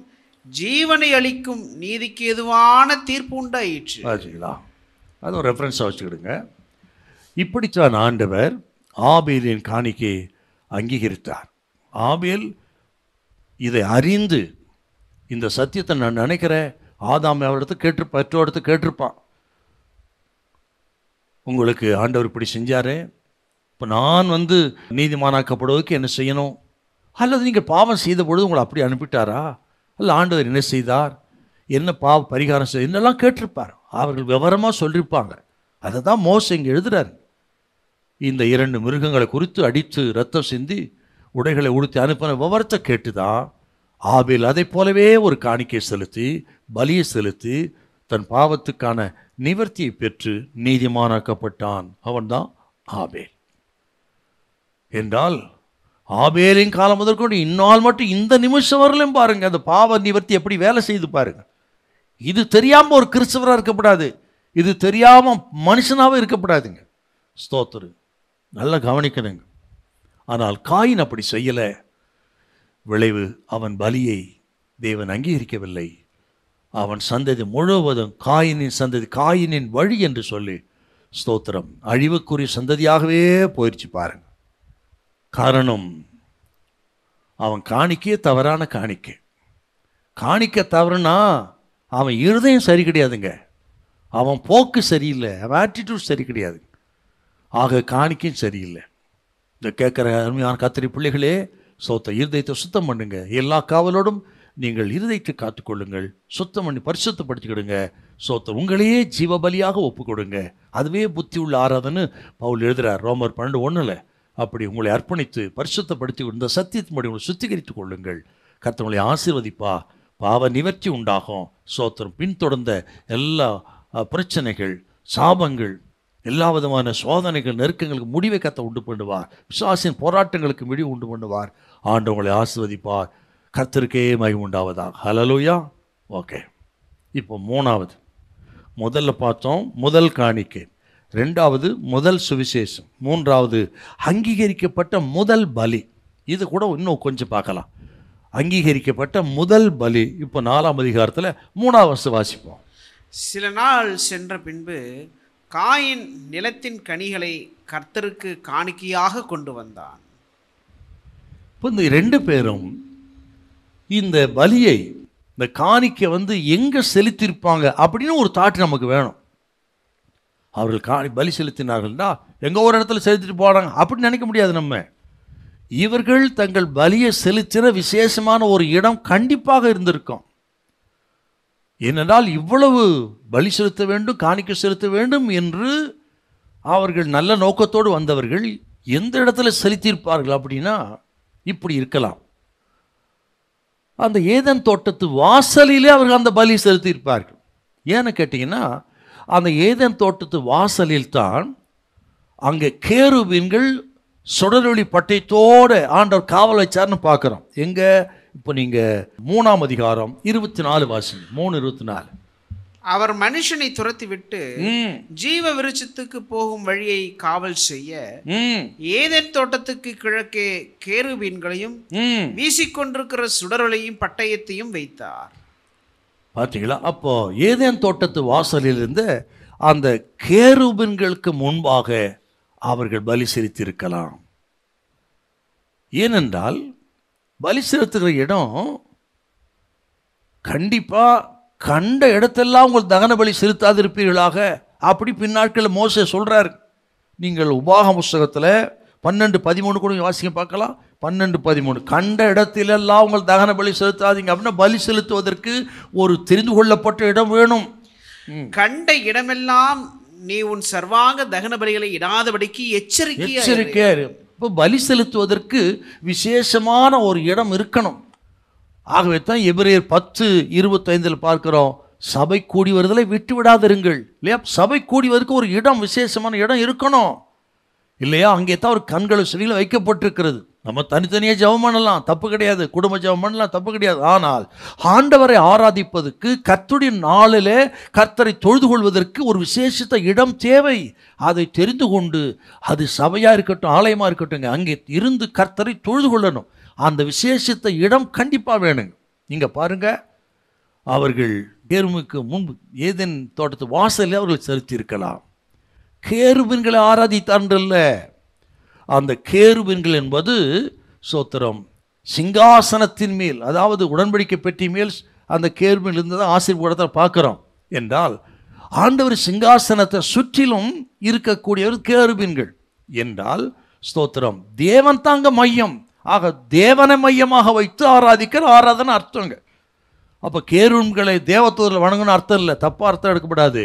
ஜீவனை அளிக்கும் நீதிக்கு ஏதுவான தீர்ப்பு உண்டாயிற்று. அது ஒரு ரெஃபரன்ஸாக வச்சுக்கிடுங்க. இப்படித்தான் ஆண்டவர் ஆபேலின் காணிக்கை அங்கீகரித்தார். ஆபேல் இதை அறிந்து இந்த சத்தியத்தை நான் நினைக்கிறேன், ஆதாம் அவரிடத்து கேட்டிருப்பான், பெற்றோரிடத்து கேட்டிருப்பான். உங்களுக்கு ஆண்டவர் இப்படி செஞ்சாரே, இப்போ நான் நீதிமானாக்கப்படுவதற்கு என்ன செய்யணும்? அல்லது நீங்கள் பாவம் செய்த பொழுது உங்களை அப்படி அனுப்பிட்டாரா? அல்ல ஆண்டவர் என்ன செய்தார், என்ன பாவ பரிகாரம் செய்ய, என்னெல்லாம் கேட்டிருப்பார். அவர்கள் விவரமாக சொல்லியிருப்பாங்க. அதை தான் மோசே இங்கே எழுதுறாரு. இந்த 2 மிருகங்களை குறித்து அடித்து ரத்தம் சிந்தி உடைகளை உடுத்தி அனுப்பின விவரத்தை கேட்டு தான் ஆபேல் அதை போலவே ஒரு காணிக்கை செலுத்தி, பலியை செலுத்தி, தன் பாவத்துக்கான நிவர்த்தியை பெற்று நீதிமானாக்கப்பட்டான். அவன்தான் ஆபேல். என்றால் ஆபேலின் காலம் முதற்கொண்டு இந்நாள் மட்டும் இந்த நிமிஷம் வரலையும் பாருங்க, அந்த பாவ நிவர்த்தி எப்படி வேலை செய்து பாருங்க. இது தெரியாமல் ஒரு கிறிஸ்தவராக இருக்கப்படாது, இது தெரியாமல் மனுஷனாகவே இருக்கப்படாதுங்க. ஸ்தோத்திரு, நல்லா கவனிக்கணுங்க. ஆனால் காயின் அப்படி செய்யலை. விளைவு, அவன் பலியை தேவன் அங்கீகரிக்கவில்லை. அவன் சந்ததி முழுவதும் காயினின் சந்ததி, காயினின் வழி என்று சொல்லி, ஸ்தோத்திரம், அழிவுக்குரிய சந்ததியாகவே போயிடுச்சு பாருங்க. காரணம், அவன் காணிக்கையே தவறான காணிக்கை. காணிக்க தவறுனா அவன் இருதயம் சரி கிடையாதுங்க, அவன் போக்கு சரியில்லை, அவன் ஆட்டிடியூட் சரி கிடையாது. ஆக காணிக்கையும் சரியில்லை. இந்த கேட்குற அருமையான கத்திரி பிள்ளைகளே, இருதயத்தை சுத்தம் பண்ணுங்க. எல்லா காவலோடும் நீங்கள் இருதயத்தை காத்துக்கொள்ளுங்கள், சுத்தம் பண்ணி பரிசுத்தப்படுத்திக்கிடுங்க. உங்களையே ஜீவபலியாக ஒப்பு கொடுங்க, அதுவே புத்தி உள்ள ஆராதனை பவுல் எழுதுகிறார் ரோமர் 12:1. அப்படி உங்களை அர்ப்பணித்து பரிசுத்தப்படுத்தி இந்த சத்தியத்தின்படி உங்களை சுத்திகரித்துக் கொள்ளுங்கள். கர்த்தர் உங்களை ஆசீர்வதிப்பா, பாவ நிவர்த்தி உண்டாகும். பின்தொடர்ந்த எல்லா பிரச்சனைகள், சாபங்கள், எல்லா விதமான சோதனைகள், நெருக்கங்களுக்கு முடிவை கர்த்தர் உண்டு பண்ணுவார். விசுவாசின் போராட்டங்களுக்கு முடிவு உண்டு பண்ணுவார். ஆண்டவர் உங்களை ஆசீர்வதிப்பார். கர்த்தருக்கே மகிமை உண்டாவதாக. ஹல்லேலூயா. ஓகே, இப்போ 3வது, முதல்ல பார்த்தோம் முதல் காணிக்கை, 2வது முதல் சுவிசேஷம், 3வது அங்கீகரிக்கப்பட்ட முதல் பலி. இது கூட இன்னும் கொஞ்சம் பார்க்கலாம். அங்கீகரிக்கப்பட்ட முதல் பலி. இப்போ 4ஆம் அதிகாரத்தில் 3வது வாசிப்போம். சில நாள் சென்ற பின்பு காயின் நிலத்தின் கனிகளை கர்த்தருக்கு காணிக்கையாக கொண்டு வந்தான். இப்போ இந்த 2 பேரும் இந்த பலியை, இந்த காணிக்கை எங்கே செலுத்தியிருப்பாங்க அப்படின்னு ஒரு தாட் நமக்கு வேணும். அவர்கள் பலி செலுத்தினார்கள்னா எங்கே ஒரு இடத்துல செலுத்திட்டு போகிறாங்க அப்படின்னு நினைக்க முடியாது நம்ம. இவர்கள் தங்கள் பலியை செலுத்தின விசேஷமான ஒரு இடம் கண்டிப்பாக இருந்திருக்கும். ஏனென்றால் இவ்வளவு பலி செலுத்த வேண்டும், காணிக்கை செலுத்த வேண்டும் என்று அவர்கள் நல்ல நோக்கத்தோடு வந்தவர்கள் எந்த இடத்துல செலுத்தியிருப்பார்கள் அப்படின்னா இப்படி இருக்கலாம். அந்த ஏதேன் தோட்டத்து வாசலிலே அவர்கள் அந்த பலி செலுத்தியிருப்பார்கள். ஏன்னு கேட்டிங்கன்னா, அந்த ஏதேன் தோட்டத்து வாசலில் தான் அங்கே கேருபீன்கள் சுடரொளி பட்டயத்தோடு ஆண்டவர் காவல் வச்சார்னு பார்க்குறோம். எங்கே? இப்போ நீங்கள் 3ஆம் அதிகாரம் 24 வாசிங்க. 3:24. அவர் மனுஷனை துரத்திவிட்டு ஜீவ விருட்சத்துக்கு போகும் வழியை காவல் செய்ய ஏதேன் தோட்டத்துக்கு கிழக்கே கேருபீன்களையும் வீசிக்கொண்டிருக்கிற சுடரொளியும் பட்டயத்தையும் வைத்தார். பார்த்தீங்களா? அப்போ ஏதேன் தோட்டத்து வாசலிலிருந்து அந்த கேருபீன்களுக்கு முன்பாக அவர்கள் பலி செலுத்தியிருக்கலாம். ஏனென்றால் பலி செலுத்துகிற இடம் கண்டிப்பாக கண்ட இடத்தெல்லாம் உங்கள் தகன பலி செலுத்தாதிருப்பீர்களாக அப்படி பின்னாட்களில் மோசே சொல்கிறார். நீங்கள் உபாகம புஸ்தகத்தில் 12:13 கூட வாசிக்க பார்க்கலாம். 12:13 கண்ட இடத்திலெல்லாம் உங்கள் தகன பலி செலுத்தாதீங்க அப்படின்னா பலி செலுத்துவதற்கு ஒரு தெரிந்து கொள்ளப்பட்ட இடம் வேணும். கண்ட இடமெல்லாம் நீ உன் சர்வாங்க தகன பலிகளை இடாதபடிக்கு எச்சரிக்கையா. இப்போ பலி செலுத்துவதற்கு விசேஷமான ஒரு இடம் இருக்கணும். ஆகவே தான் எபிரேயர் 10:25 பார்க்கிறோம், சபை கூடி வருதலை விட்டு விடாதிருங்கள். இல்லையா? சபை கூடி வருவதற்கு ஒரு இடம், விசேஷமான இடம் இருக்கணும் இல்லையா? அங்கே தான் ஒரு கண்கள் செவியில் வைக்கப்பட்டிருக்கிறது. நம்ம தனித்தனியாக ஜெபம் பண்ணலாம், தப்பு கிடையாது. குடும்ப ஜெபம் பண்ணலாம், தப்பு கிடையாது. ஆனால் ஆண்டவரை ஆராதிப்பதற்கு கர்த்தருடைய நாளிலே கர்த்தரை தொழுது கொள்வதற்கு ஒரு விசேஷித்த இடம் தேவை. அதை தெரிந்து கொண்டு அது சபையாக இருக்கட்டும், ஆலயமாக இருக்கட்டும், அங்கே இருந்து கர்த்தரை தொழுது கொள்ளணும். அந்த விசேஷித்த இடம் கண்டிப்பாக வேணுங்க. நீங்கள் பாருங்கள், அவர்கள் கேருபீனுக்கு முன்பு ஏதேன் தோட்டத்து வாசலில் அவர்கள் செலுத்தியிருக்கலாம். கேருபீன்களை ஆராதித்தான்றல்ல, அந்த கேருபீன்கள் என்பது சோத்திரம் சிங்காசனத்தின் மேல், அதாவது உடன்படிக்கை பெட்டி மேல் அந்த கேருபீன் இருந்ததை ஆசீர்வாதத்தை பார்க்குறோம். என்றால் ஆண்டவர் சிங்காசனத்தை சுற்றிலும் இருக்கக்கூடியவர் கேருபீன்கள் என்றால் ஸ்தோத்திரம், தேவன் தாங்க மையம். ஆக தேவனை மையமாக வைத்து ஆராதிக்கிற ஆராதனை அர்த்தங்க. அப்போ கேருபீன்களை தேவதூதர்கள் வணங்கணும் அர்த்தம் இல்லை, தப்பா அர்த்தம் எடுக்கப்படாது.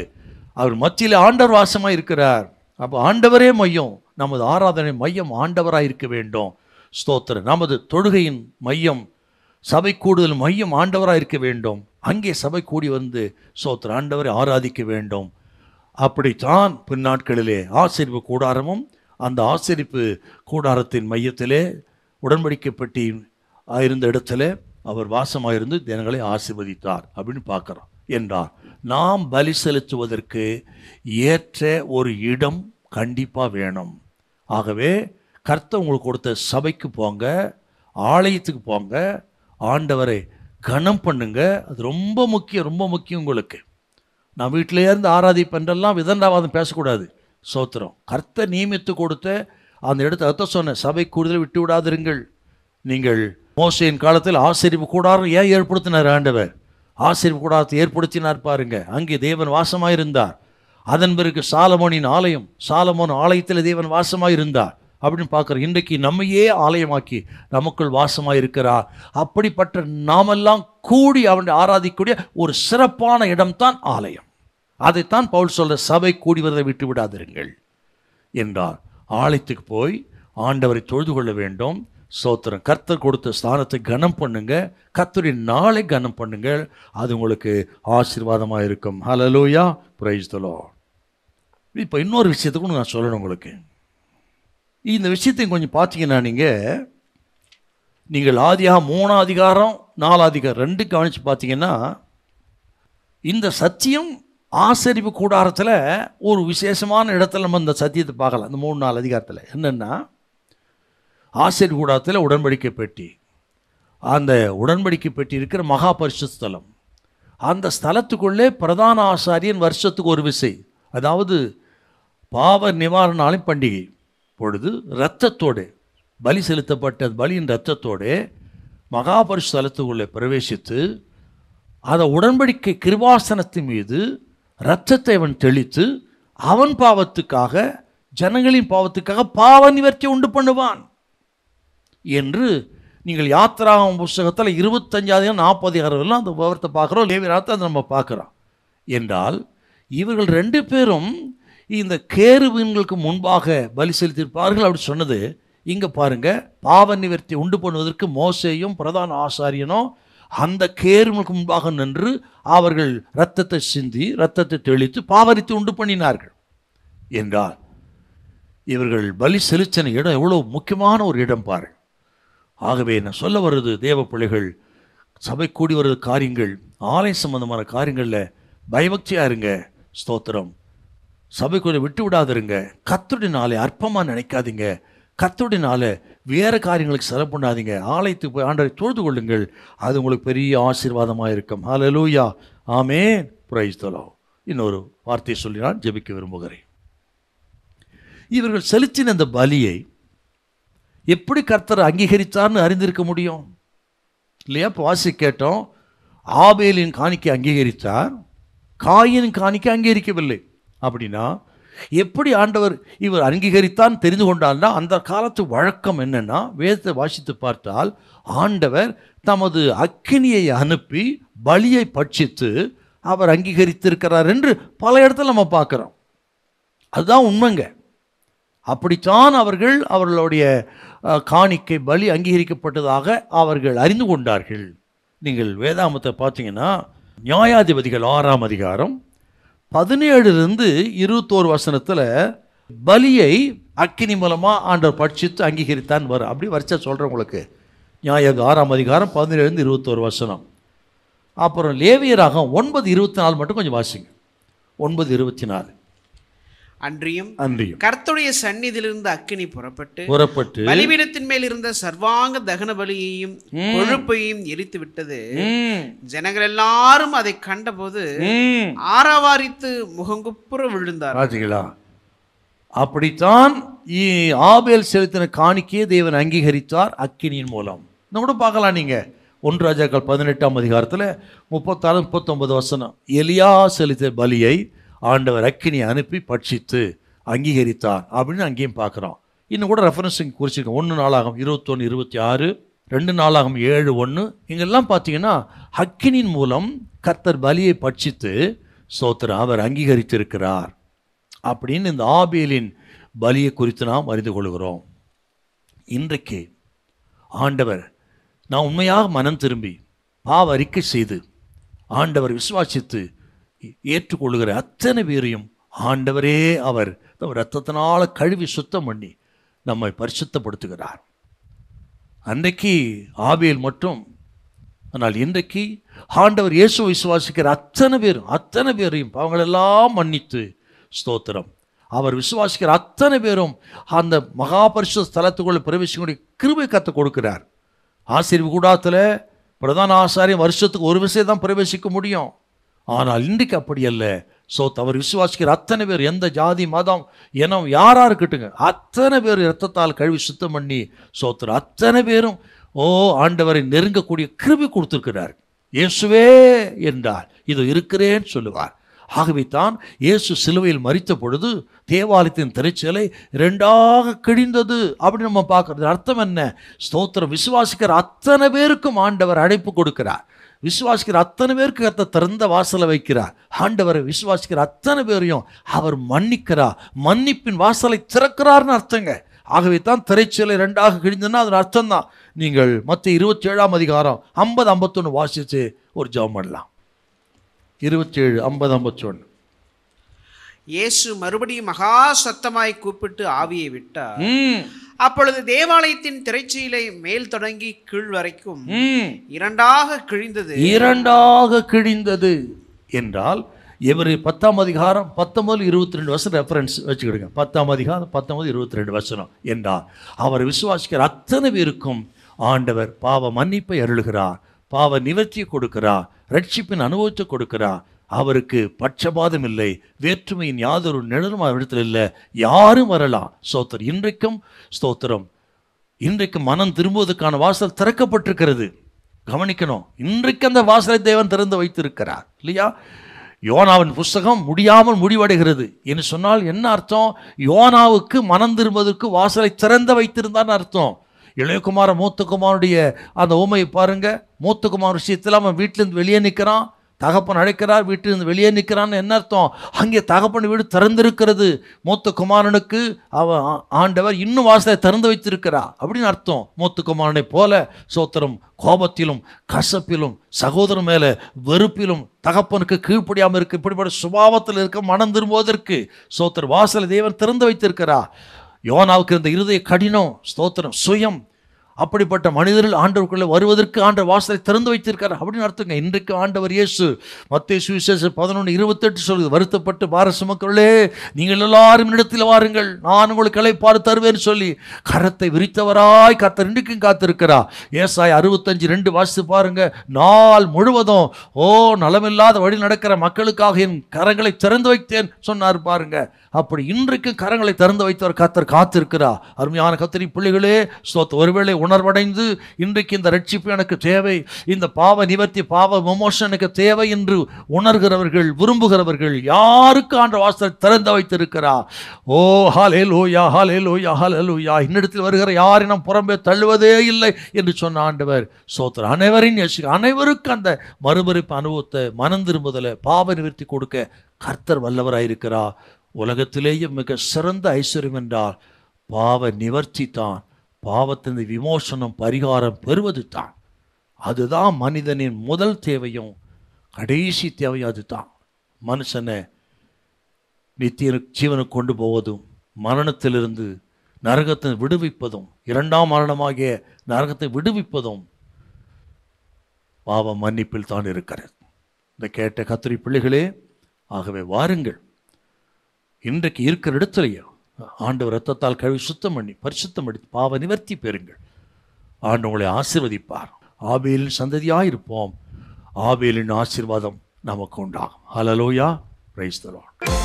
அவர் மத்தியில் ஆண்டவர் வாசமாக இருக்கிறார். அப்போ ஆண்டவரே மையம். நமது ஆராதனை மையம் ஆண்டவராக இருக்க வேண்டும். ஸ்தோத்திரம். நமது தொழுகையின் மையம், சபை கூடுதல் மையம் ஆண்டவராக இருக்க வேண்டும். அங்கே சபை கூடி வந்து ஸ்தோத்திரம் ஆண்டவரை ஆராதிக்க வேண்டும். அப்படித்தான் பின்னாட்களிலே ஆசரிப்பு கூடாரமும், அந்த ஆசரிப்பு கூடாரத்தின் மையத்திலே உடன்படிக்கை பெட்டி இருந்த இடத்துல அவர் வாசமாக இருந்து ஜனங்களை ஆசீர்வதித்தார் அப்படின்னு பார்க்குறோம். என்றால் நாம் பலி செலுத்துவதற்கு ஏற்ற ஒரு இடம் கண்டிப்பாக வேணும். ஆகவே கர்த்தர் உங்களுக்கு கொடுத்த சபைக்கு போங்க, ஆலயத்துக்கு போங்க, ஆண்டவரை கனம் பண்ணுங்க. அது ரொம்ப முக்கியம், ரொம்ப முக்கியம் உங்களுக்கு. நான் வீட்டிலே இருந்து ஆராதிப்பென்றெல்லாம் விதண்டாவாதம் பேசக்கூடாது. சோத்திரம். கர்த்தர் நியமித்து கொடுத்த அந்த இடத்த அர்த்தம் சொன்ன சபை கூடுதல் விட்டு விடாதிருங்கள். நீங்கள் மோசேயின் காலத்தில் ஆசரிப்பு கூடாரம் ஏன் ஏற்படுத்தினார் ஆண்டவர்? ஆசரிப்பு கூடாரத்தை ஏற்படுத்தினார் பாருங்க. அங்கே தேவன் வாசமாக இருந்தார். அதன் பிறகு சாலமோனின் ஆலயம், சாலமோன் ஆலயத்தில் தேவன் வாசமாக இருந்தார் அப்படின்னு பார்க்குறோம். இன்றைக்கு நம்மையே ஆலயமாக்கி நமக்குள் வாசமாக இருக்கிறார். அப்படிப்பட்ட நாமெல்லாம் கூடி அவனை ஆராதிக்கக்கூடிய ஒரு சிறப்பான இடம்தான் ஆலயம். அதைத்தான் பவுல் சொல்ற, சபை கூடி வரதை விட்டு விடாதிருங்கள் என்றார். ஆலயத்துக்கு போய் ஆண்டவரை தொழுது கொள்ள வேண்டும். சோத்திரம். கர்த்தர் கொடுத்த ஸ்தானத்தை கனம் பண்ணுங்க, கர்த்தருடைய நாளை கனம் பண்ணுங்க. அது உங்களுக்கு ஆசீர்வாதமாக இருக்கும். ஹல்லேலூயா, பிரைஸ் தி லார்ட். இப்போ இன்னொரு விஷயத்துக்கு நான் சொல்லணும் உங்களுக்கு. இந்த விஷயத்தை கொஞ்சம் பார்த்தீங்கன்னா நீங்கள் ஆதியாகமம் 3ஆம் அதிகாரம் 4ஆம் அதிகாரம் 2 கவனித்து பார்த்தீங்கன்னா இந்த சத்தியம் ஆசரிப்பு கூடாரத்தில் ஒரு விசேஷமான இடத்துல நம்ம இந்த சத்தியத்தை பார்க்கலாம். இந்த 3-4 அதிகாரத்தில் என்னென்னா, ஆசரிப்பு கூடாரத்தில் உடன்படிக்கை பெட்டி, அந்த உடன்படிக்கை பெட்டி இருக்கிற மகா பரிசுத்த ஸ்தலம், அந்த ஸ்தலத்துக்குள்ளே பிரதான ஆசாரியன் வருஷத்துக்கு ஒரு விசை, அதாவது பாவ நிவாரண நாளின் பண்டிகை பொழுது இரத்தத்தோடு பலி செலுத்தப்பட்ட பலியின் இரத்தத்தோடு மகா பரிசுத்த ஸ்தலத்துக்குள்ளே பிரவேசித்து அதை உடன்படிக்கை கிருபாசனத்தின் மீது இரத்தத்தை அவன் தெளித்து அவன் பாவத்துக்காக, ஜனங்களின் பாவத்துக்காக பாவ நிவர்த்தி உண்டு பண்ணுவான் என்று நீங்கள் யாத்திராகமம் புஸ்தகத்தில் 25-40 அந்த விவரத்தை பார்க்குறோம். லேவியராகமத்தை அதை நம்ம பார்க்குறோம். என்றால் இவர்கள் 2 பேரும் இந்த கேருபீன்களுக்கு முன்பாக பலி செலுத்தியிருப்பார்கள் அப்படி சொன்னது. இங்கே பாருங்க, பாவ நிவர்த்தி உண்டு பண்ணுவதற்கு மோசேயும் பிரதான ஆசாரியனும் அந்த கேருபீன்களுக்கு முன்பாக நின்று அவர்கள் இரத்தத்தை சிந்தி இரத்தத்தை தெளித்து பாவரித்து உண்டு பண்ணினார்கள். என்றால் இவர்கள் பலி செலுத்தின இடம் எவ்வளோ முக்கியமான ஒரு இடம் பாரு. ஆகவே நான் சொல்ல வருது, தேவ பிள்ளைகள் சபை கூடி வருது காரியங்கள், ஆலய சம்பந்தமான காரியங்களில் பயபக்தியாக இருங்க. ஸ்தோத்திரம். சபை கூட விட்டு விடாதிருங்க. கர்த்தருடைய நாளை அற்பமாக நினைக்காதீங்க. கர்த்தருடைய நாளை வேறு காரியங்களுக்கு செலவு பண்ணாதீங்க. ஆலயத்துக்கு போய் ஆண்டவரை தொழுது கொள்ளுங்கள். அது உங்களுக்கு பெரிய ஆசீர்வாதமாக இருக்கும். ஹல்லேலூயா, ஆமென், பிரைஸ் தி லார்ட். இன்னொரு வார்த்தையை சொல்லி நான் ஜெபிக்க விரும்புகிறேன். இவர்கள் செலுத்தின இந்த பலியை எப்படி கர்த்தர் அங்கீகரித்தார்னு அறிந்திருக்க முடியும் இல்லையா? இப்போ வாசி கேட்டோம், ஆபேலின் காணிக்கை அங்கீகரித்தார், காயினின் காணிக்கை அங்கீகரிக்கவில்லை. அப்படின்னா எப்படி ஆண்டவர் இவர் அங்கீகரித்தான் தெரிந்து கொண்டார்னா, அந்த காலத்து வழக்கம் என்னன்னா, வேதத்தை வாசித்து பார்த்தால் ஆண்டவர் தமது அக்கினியை அனுப்பி பலியை பட்சித்து அவர் அங்கீகரித்திருக்கிறார் என்று பல இடத்துல நம்ம பார்க்குறோம். அதுதான் உண்மைங்க. அப்படித்தான் அவர்களுடைய காணிக்கை பலி அங்கீகரிக்கப்பட்டதாக அவர்கள் அறிந்து கொண்டார்கள். நீங்கள் வேதாகமத்தை பார்த்தீங்கன்னா நியாயாதிபதிகள் 6ஆம் அதிகாரம் 17-21 பலியை அக்கினி மூலமாக ஆண்டவர் பட்சித்து அங்கீகரித்தான் வரும். அப்படி வரிசை சொல்கிறேன் உங்களுக்கு. நியாயாதிபதி 6ஆம் அதிகாரம் 17-21. அப்புறம் லேவியராகமம் 9:24 மட்டும் கொஞ்சம் வாசிங்க. 9:24. அன்றியும் கர்த்தருடைய சந்நிதியிலிருந்து அக்கினி புறப்பட்டு பலிபீடத்தின் மேல் இருந்த சர்வாங்க தகன பலியையும் கொழுப்பையும் எரித்து விட்டது. ஜனங்கள் எல்லாரும் அதை கண்டபோது ஆரவாரித்து முகங்குப்புற விழுந்தார். பாத்தீங்களா? அப்படித்தான் ஆபேல் செலுத்தின காணிக்கையை தேவன் அங்கீகரித்தார் அக்கினியின் மூலம். கூட பார்க்கலாம் நீங்க 1 ராஜாக்கள் 18ஆம் அதிகாரத்தில் 34-39 எலியா செலுத்திய பலியை ஆண்டவர் அக்கினியை அனுப்பி பட்சித்து அங்கீகரித்தார் அப்படின்னு அங்கேயும் பார்க்குறோம். இன்னும் கூட ரெஃபரன்ஸ் இங்கே குறிச்சிருக்கோம். 1 நாளாகமம் 21:26, 2 நாளாகமம் 7:1. இங்கெல்லாம் பார்த்தீங்கன்னா அக்கினியின் மூலம் கர்த்தர் பலியை பட்சித்து ஸ்தோத்திரம் அவர் அங்கீகரித்திருக்கிறார் அப்படின்னு இந்த ஆபேலின் பலியை குறித்து நாம் அறிந்து கொள்கிறோம். இன்றைக்கு ஆண்டவர் நான் உண்மையாக மனம் திரும்பி பாவ அறிக்கை செய்து ஆண்டவர் விசுவாசித்து ஏற்றுக்கொள்கிற அத்தனை பேரையும் ஆண்டவரே அவர் இரத்தத்தினால கழுவி சுத்தம் பண்ணி நம்மை பரிசுத்தப்படுத்துகிறார். அன்றைக்கு ஆபேல் மட்டும், ஆனால் இன்றைக்கு ஆண்டவர் இயேசு விசுவாசிக்கிற அத்தனை பேரையும் பாவங்களெல்லாம் மன்னித்து ஸ்தோத்திரம் அவர் விசுவாசிக்கிற அத்தனை பேரும் அந்த மகா பரிசுத்த ஸ்தலத்துக்குள்ள பிரவேசிக்கக்கூடிய கிருபை கற்றுக் கொடுக்கிறார். ஆசீர்வாத கூடாரத்தில் பிரதான ஆசாரியம் வருஷத்துக்கு ஒரு விஷயம் தான் பிரவேசிக்க முடியும். ஆனால் இன்றைக்கு அப்படி அல்ல. அவர் விசுவாசிக்கிற அத்தனை பேர், எந்த ஜாதி மதம் இனம் யாரா இருக்கட்டுங்க, அத்தனை பேர் இரத்தத்தால் கழுவி சுத்தம் பண்ணி சோத்திரம் அத்தனை பேரும் ஆண்டவரை நெருங்கக்கூடிய கிருபை கொடுத்திருக்கிறார். இயேசுவே என்றால் இது இருக்கிறேன்னு சொல்லுவார். ஆகவே தான் இயேசு சிலுவையில் மரித்த பொழுது தேவாலயத்தின் திரைச்சலை 2ஆக கிழிந்தது அப்படின்னு நம்ம பார்க்கறது. அர்த்தம் என்ன? ஸ்தோத்திரம் விசுவாசிக்கிற அத்தனை பேருக்கும் ஆண்டவர் அழைப்பு கொடுக்கிறார். விசுவாசிக்கிற அத்தனை பேருக்கு கர்த்தர் திறந்த வாசலை வைக்கிறார். ஆண்டவரை விசுவாசிக்கிற அத்தனை பேரையும் அவர் மன்னிக்கிறார். மன்னிப்பின் வாசலை திறக்கிறார்னு அர்த்தங்க. ஆகவே தான் திரைச்சலை 2ஆக கிழிந்ததுன்னா அதன் அர்த்தம் தான். நீங்கள் மத்திய 27ஆம் அதிகாரம் 50-51 வாசித்து ஒரு ஜெபம் பண்ணலாம். 27:50-51. இயேசு மறுபடியும் மகா சத்தமாய் கூப்பிட்டு ஆவியை விட்டார். அப்பொழுது தேவாலயத்தின் திரைச்சீலை மேல் தொடங்கி கீழ் வரைக்கும் 2ஆக கிழிந்தது என்றால் எபிரேயர் 10ஆம் அதிகாரம் 19-22 ரெஃபரன்ஸ் வச்சுக்கிடுங்க. 10ஆம் அதிகாரம் 19-22 என்றால் அவர் விசுவாசிக்கிற அத்தனை பேருக்கும் ஆண்டவர் பாவ மன்னிப்பை அருளுகிறார், பாவ நிவர்த்தியை கொடுக்கிறார், ரட்சிப்பின் அனுபவத்தை கொடுக்கிறார். அவருக்கு பட்சபாதம் இல்லை, வேற்றுமையின் யாதொரு நிழலும் அவரிடத்தில் இல்லை. யாரும் வரலாம். ஸ்தோத்திரம் இன்றைக்கும் ஸ்தோத்திரம் இன்றைக்கும் மனம் திரும்புவதற்கான வாசல் திறக்கப்பட்டிருக்கிறது. கவனிக்கணும், இன்றைக்கு அந்த வாசலை தேவன் திறந்து வைத்திருக்கிறார் இல்லையா? யோனாவின் புஸ்தகம் முடியாமல் முடிவடைகிறது என்று சொன்னால் என்ன அர்த்தம்? யோனாவுக்கு மனம் திரும்புவதற்கு வாசலை திறந்து வைத்திருந்தான்னு அர்த்தம். இளையகுமார மூத்தகுமாருடைய அந்த உமையை பாருங்க. மூத்தகுமார் விஷயத்தில் அவன் வீட்டிலிருந்து வெளியே நிற்கிறான், தகப்பன் அழைக்கிறார், வீட்டிலிருந்து வெளியே நிற்கிறான்னு என்ன அர்த்தம்? அங்கே தகப்பன் வீடு திறந்திருக்கிறது. மூத்த குமாரனுக்கு அவன் ஆண்டவர் இன்னும் வாசலை திறந்து வைத்திருக்கிறார் அப்படின்னு அர்த்தம். மூத்த குமாரனை போல சோத்திரம் கோபத்திலும் கசப்பிலும் சகோதரன் மேலே வெறுப்பிலும் தகப்பனுக்கு கீழ்ப்படியாமல் இருக்க இப்படிப்பட்ட சுபாவத்தில் இருக்க மனம் திரும்புவதற்கு சோத்திரம் வாசலை தேவன் திறந்து வைத்திருக்கிறார். யோனாவுக்கு இருந்த இருதய கடினம் ஸ்தோத்திரம் சுயம் அப்படிப்பட்ட மனிதர்கள் ஆண்டவருக்குள்ளே வருவதற்கு ஆண்டவர் வாசலை திறந்து வைத்திருக்கார் அப்படின்னு அர்த்தங்க. இன்றைக்கு ஆண்டவர் இயேசு மத்தேயு சுவிசேஷம் 11:28 சொல்லுது, வருத்தப்பட்டு பார சுமக்கிறவர்களே நீங்கள் எல்லாரும் இடத்தில் வாருங்கள், நான் உங்களுக்கு இளைப்பாறு தருவேன்னு சொல்லி கரத்தை விரித்தவராய் கர்த்தர் இன்றைக்கும் காத்திருக்கிறார். ஏசாயா 65:2 வாசித்து பாருங்க. நாள் முழுவதும் நலமில்லாத வழி நடக்கிற மக்களுக்காக என் கரங்களை திறந்து வைத்தேன் சொன்னார் பாருங்க. அப்படி இன்றைக்கு கரங்களை திறந்து வைத்தவர் கர்த்தர் காத்திருக்கிறார். அருமையான கர்த்தரின் பிள்ளைகளே ஸ்தோத்திரம், ஒருவேளை உணர்வடைந்து இன்றைக்கு இந்த ரட்சிப்பு எனக்கு தேவை, இந்த பாவ நிவர்த்தி பாவ விமோசனம் எனக்கு தேவை என்று உணர்கிறவர்கள் விரும்புகிறவர்கள் யாருக்கு ஆண்டவர் வாசலை திறந்து வைத்திருக்கிறார். ஹல்லேலூயா ஹல்லேலூயா ஹல்லேலூயா. இன்னிடத்தில் வருகிற யாரையும் புறம்பே தள்ளுவதே இல்லை என்று சொன்ன ஆண்டவர் ஸ்தோத்திரம் அனைவரின் அனைவருக்கு அந்த மறுமறிப்பு அனுபவத்தை மனம் திரும்புதலை பாவ நிவர்த்தி கொடுக்க கர்த்தர் வல்லவராயிருக்கிறார். உலகத்திலேயே மிக சிறந்த ஐஸ்வர்யம் என்றால் பாவ நிவர்த்தி தான். பாவத்தின் விமோசனம் பரிகாரம் பெறுவது தான். அதுதான் மனிதனின் முதல் தேவையும் கடைசி தேவையும். அதுதான் மனுஷனை நித்திய ஜீவனுக்கு கொண்டு போவதும் மரணத்திலிருந்து நரகத்தை விடுவிப்பதும் 2ஆம் மரணமாகிய நரகத்தை விடுவிப்பதும் பாவ மன்னிப்பில் தான் இருக்கிறது. இந்த கேட்ட கர்த்தருடைய பிள்ளைகளே, ஆகவே வாருங்கள், இன்றைக்கு இருக்கிற இடத்துலையே ஆண்டவர் இரத்தத்தால் கழுவி சுத்தம் பண்ணி பரிசுத்தம் பண்ணி பாவ நிவர்த்தி பெறுங்கள். ஆண்டு உங்களை ஆசீர்வதிப்பார். ஆபேலின் சந்ததியாயிருப்போம். ஆபேலின் ஆசீர்வாதம் நமக்கு உண்டாகும். ஹல்லேலூயா, பிரைஸ் தி லார்ட்.